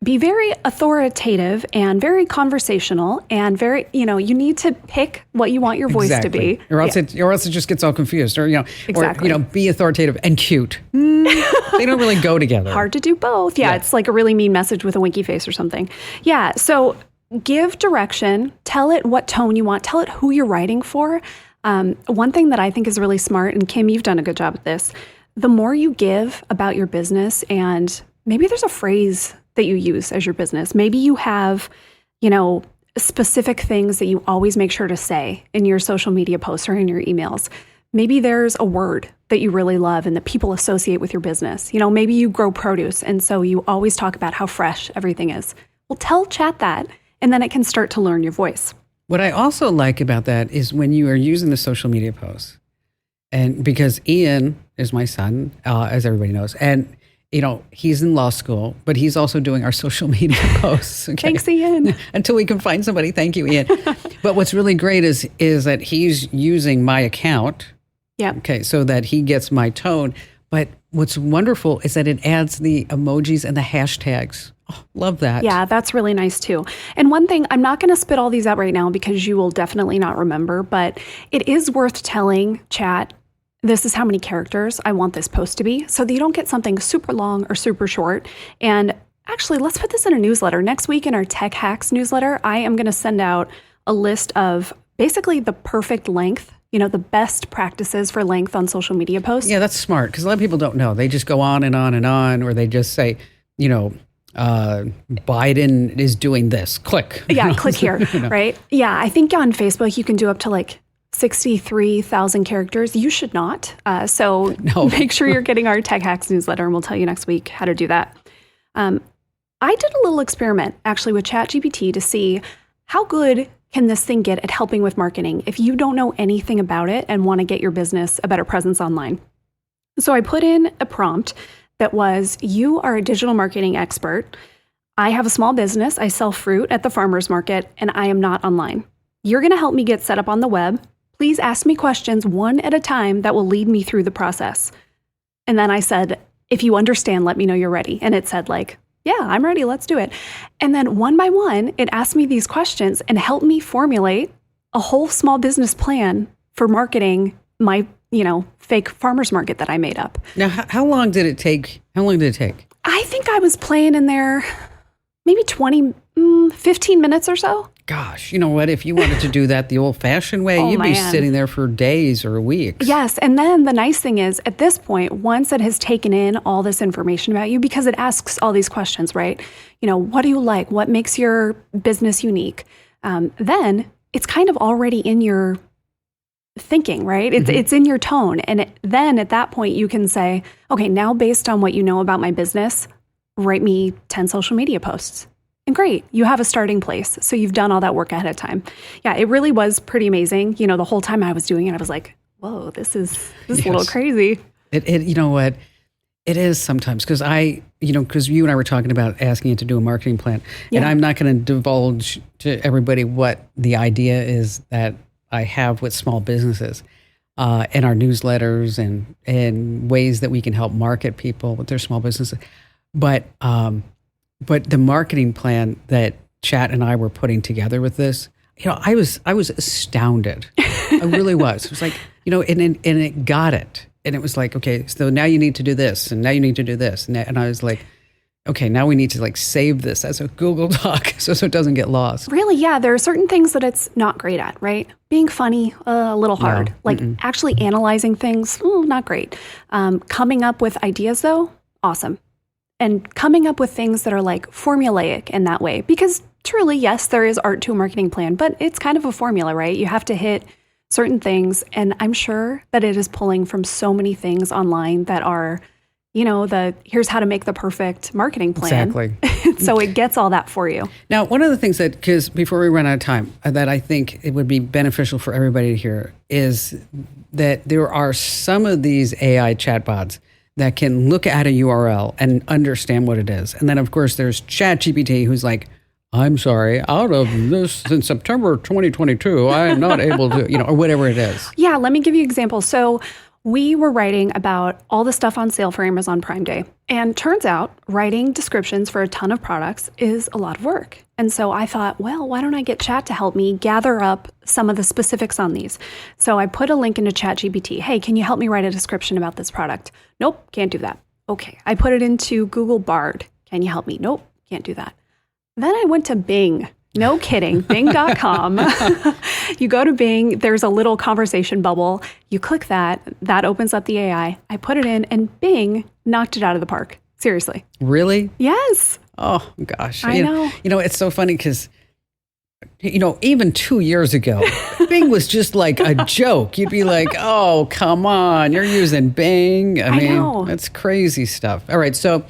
be very authoritative and very conversational and very, you need to pick what you want your voice to be. Or else it just gets all confused. Or, Exactly. or, be authoritative and cute. They don't really go together. Hard to do both. Yeah, it's like a really mean message with a winky face or something. Yeah, so give direction. Tell it what tone you want. Tell it who you're writing for. One thing that I think is really smart, and Kim, you've done a good job at this, the more you give about your business, and maybe there's a phrase that you use as your business. Maybe you have, specific things that you always make sure to say in your social media posts or in your emails. Maybe there's a word that you really love and that people associate with your business. Maybe you grow produce, and so you always talk about how fresh everything is. Well, tell chat that, and then it can start to learn your voice. What I also like about that is when you are using the social media posts, and because Ian is my son, as everybody knows, and he's in law school, but he's also doing our social media posts. Okay? Thanks, Ian. Until we can find somebody. Thank you, Ian. But what's really great is that he's using my account. Yeah. Okay, so that he gets my tone. But what's wonderful is that it adds the emojis and the hashtags. Oh, love that. Yeah, that's really nice too. And one thing, I'm not going to spit all these out right now because you will definitely not remember, but it is worth telling chat, this is how many characters I want this post to be, so that you don't get something super long or super short. And actually, let's put this in a newsletter. Next week in our Tech Hacks newsletter, I am going to send out a list of basically the perfect length, the best practices for length on social media posts. Yeah, that's smart because a lot of people don't know. They just go on and on and on, or they just say, Biden is doing this. Click. Yeah, click here, right? Yeah, I think on Facebook you can do up to like 63,000 characters. You should not. So make sure you're getting our Tech Hacks newsletter, and we'll tell you next week how to do that. I did a little experiment actually with ChatGPT to see how good can this thing get at helping with marketing if you don't know anything about it and want to get your business a better presence online. So I put in a prompt that was, you are a digital marketing expert. I have a small business. I sell fruit at the farmer's market, and I am not online. You're going to help me get set up on the web. Please ask me questions one at a time that will lead me through the process. And then I said, if you understand, let me know you're ready. And it said yeah, I'm ready. Let's do it. And then one by one, it asked me these questions and helped me formulate a whole small business plan for marketing my, fake farmer's market that I made up. Now, how long did it take? I think I was playing in there maybe 15 minutes or so. Gosh, you know what? If you wanted to do that the old-fashioned way, you'd be sitting there for days or weeks. Yes. And then the nice thing is, at this point, once it has taken in all this information about you, because it asks all these questions, right? You know, what do you like? What makes your business unique? Then it's kind of already in your thinking, right? It's in your tone. And then at that point, you can say, okay, now based on what you know about my business, write me 10 social media posts. And great, you have a starting place. So you've done all that work ahead of time. Yeah, it really was pretty amazing. You know, the whole time I was doing it, I was like, whoa, this is a little crazy. You know what? It is sometimes because because you and I were talking about asking it to do a marketing plan. Yeah. And I'm not going to divulge to everybody what the idea is that I have with small businesses and our newsletters and ways that we can help market people with their small businesses. But the marketing plan that Chat and I were putting together with this, I was astounded. I really was. It was like, and it got it. And it was like, okay, so now you need to do this, and now you need to do this. And I was like, okay, now we need to save this as a Google Doc so it doesn't get lost. Really, yeah. There are certain things that it's not great at, right? Being funny, a little hard. No. Actually analyzing things, not great. Coming up with ideas, though, awesome. And coming up with things that are formulaic in that way. Because truly, yes, there is art to a marketing plan, but it's kind of a formula, right? You have to hit certain things. And I'm sure that it is pulling from so many things online that are, here's how to make the perfect marketing plan. Exactly. So it gets all that for you. Now, one of the things because before we run out of time, that I think it would be beneficial for everybody to hear is that there are some of these AI chatbots that can look at a URL and understand what it is. And then, of course, there's ChatGPT who's like, I'm sorry, out of this in September 2022, I am not able to, or whatever it is. Yeah, let me give you an example. So we were writing about all the stuff on sale for Amazon Prime Day. And turns out writing descriptions for a ton of products is a lot of work. And so I thought, well, why don't I get Chat to help me gather up some of the specifics on these? So I put a link into ChatGPT. Hey, can you help me write a description about this product? Nope, can't do that. Okay. I put it into Google Bard. Can you help me? Nope, can't do that. Then I went to Bing. No kidding, Bing.com. You go to Bing, there's a little conversation bubble. You click that opens up the AI. I put it in, and Bing knocked it out of the park. Seriously. Really? Yes. Oh, gosh. I know. It's so funny because, even 2 years ago, Bing was just like a joke. You'd be like, oh, come on, you're using Bing. I mean, know. That's crazy stuff. All right, so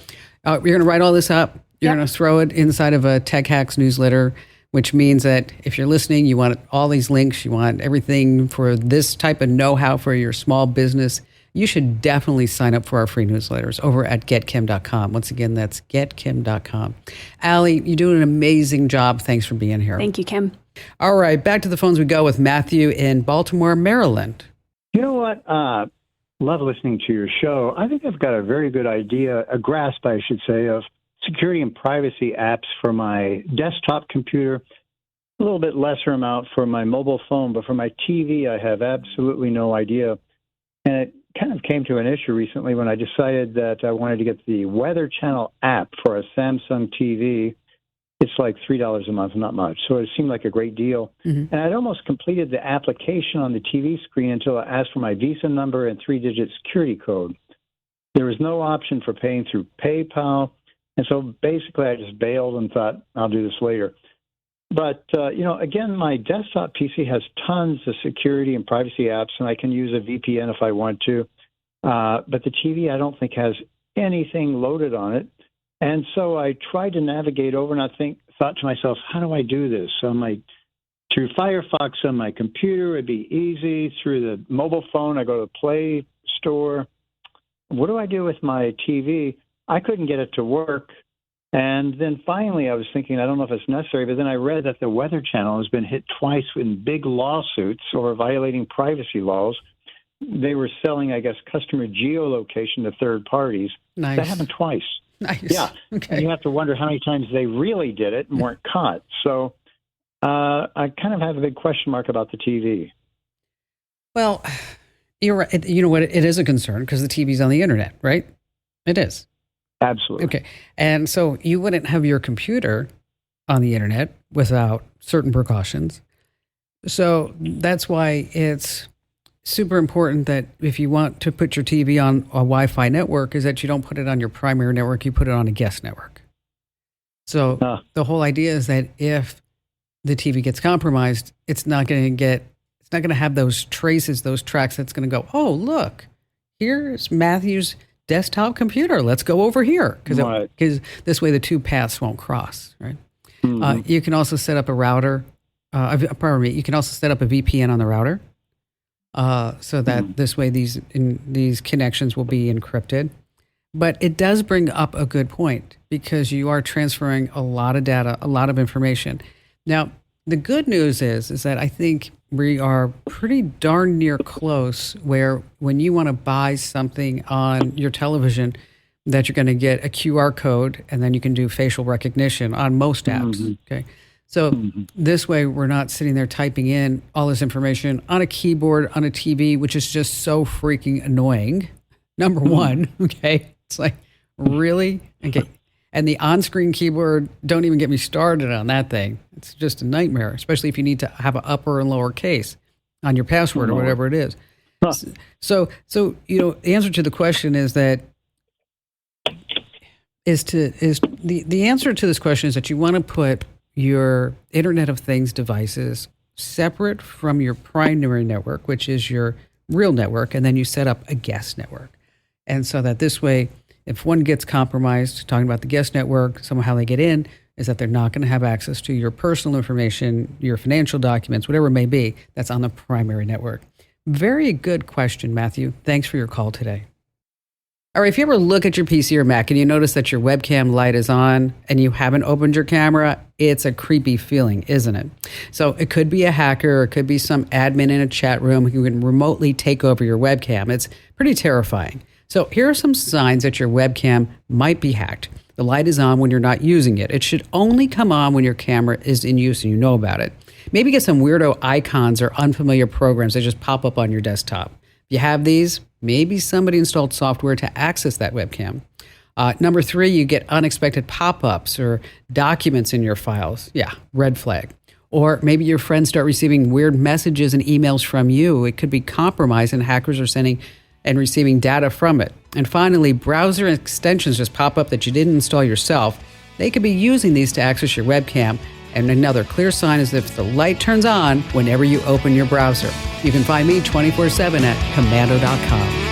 you're going to write all this up. You're going to throw it inside of a Tech Hacks newsletter, which means that if you're listening, you want all these links, you want everything for this type of know-how for your small business, you should definitely sign up for our free newsletters over at getkim.com. Once again, that's getkim.com. Allie, you're doing an amazing job. Thanks for being here. Thank you, Kim. All right, back to the phones we go with Matthew in Baltimore, Maryland. You know what? Love listening to your show. I think I've got a very good idea, a grasp, I should say, of security and privacy apps for my desktop computer, a little bit lesser amount for my mobile phone, but for my TV, I have absolutely no idea. And it kind of came to an issue recently when I decided that I wanted to get the Weather Channel app for a Samsung TV. It's like $3 a month, not much. So it seemed like a great deal. Mm-hmm. And I'd almost completed the application on the TV screen until I asked for my Visa number and 3-digit security code. There was no option for paying through PayPal. And so basically I just bailed and thought, I'll do this later. But, again, my desktop PC has tons of security and privacy apps, and I can use a VPN if I want to. But the TV I don't think has anything loaded on it. And so I tried to navigate over, and thought to myself, how do I do this? So through Firefox on my computer, it'd be easy. Through the mobile phone, I go to the Play Store. What do I do with my TV? I couldn't get it to work. And then finally I was thinking, I don't know if it's necessary, but then I read that the Weather Channel has been hit twice in big lawsuits over violating privacy laws. They were selling, I guess, customer geolocation to third parties. Nice. That happened twice. Nice. Yeah. Okay. And you have to wonder how many times they really did it and weren't caught. So I kind of have a big question mark about the TV. Well, you're right. You know what? It is a concern because the TV's on the internet, right? It is. Absolutely. Okay. And so you wouldn't have your computer on the internet without certain precautions. So that's why it's super important that if you want to put your TV on a Wi-Fi network, is that you don't put it on your primary network, you put it on a guest network. So the whole idea is that if the TV gets compromised, it's not going to have those traces, those tracks that's going to go, oh, look, here's Matthew's desktop computer. Let's go over here. Because this way the two paths won't cross, right? Mm-hmm. You can also set up a router. You can also set up a VPN on the router so that this way these connections will be encrypted. But it does bring up a good point because you are transferring a lot of data, a lot of information. Now, the good news is that I think we are pretty darn near close where when you want to buy something on your television that you're going to get a QR code and then you can do facial recognition on most apps. Mm-hmm. Okay. So this way we're not sitting there typing in all this information on a keyboard, on a TV, which is just so freaking annoying. Number one. Okay. It's like, really? Okay. And the on-screen keyboard, don't even get me started on that thing. It's just a nightmare, especially if you need to have an upper and lower case on your password or whatever it is. So the answer to the question is that the answer to this question is that you want to put your Internet of Things devices separate from your primary network, which is your real network, and then you set up a guest network. And so that this way, if one gets compromised, talking about the guest network, somehow they get in, is that they're not going to have access to your personal information, your financial documents, whatever it may be, that's on the primary network. Very good question, Matthew. Thanks for your call today. All right, if you ever look at your PC or Mac and you notice that your webcam light is on and you haven't opened your camera, it's a creepy feeling, isn't it? So it could be a hacker, it could be some admin in a chat room who can remotely take over your webcam. It's pretty terrifying. So here are some signs that your webcam might be hacked. The light is on when you're not using it. It should only come on when your camera is in use and you know about it. Maybe get some weirdo icons or unfamiliar programs that just pop up on your desktop. If you have these, maybe somebody installed software to access that webcam. Number 3, you get unexpected pop-ups or documents in your files. Yeah, red flag. Or maybe your friends start receiving weird messages and emails from you. It could be compromised and hackers are sending and receiving data from it. And finally, browser extensions just pop up that you didn't install yourself. They could be using these to access your webcam. And another clear sign is if the light turns on whenever you open your browser. You can find me 24/7 at commando.com.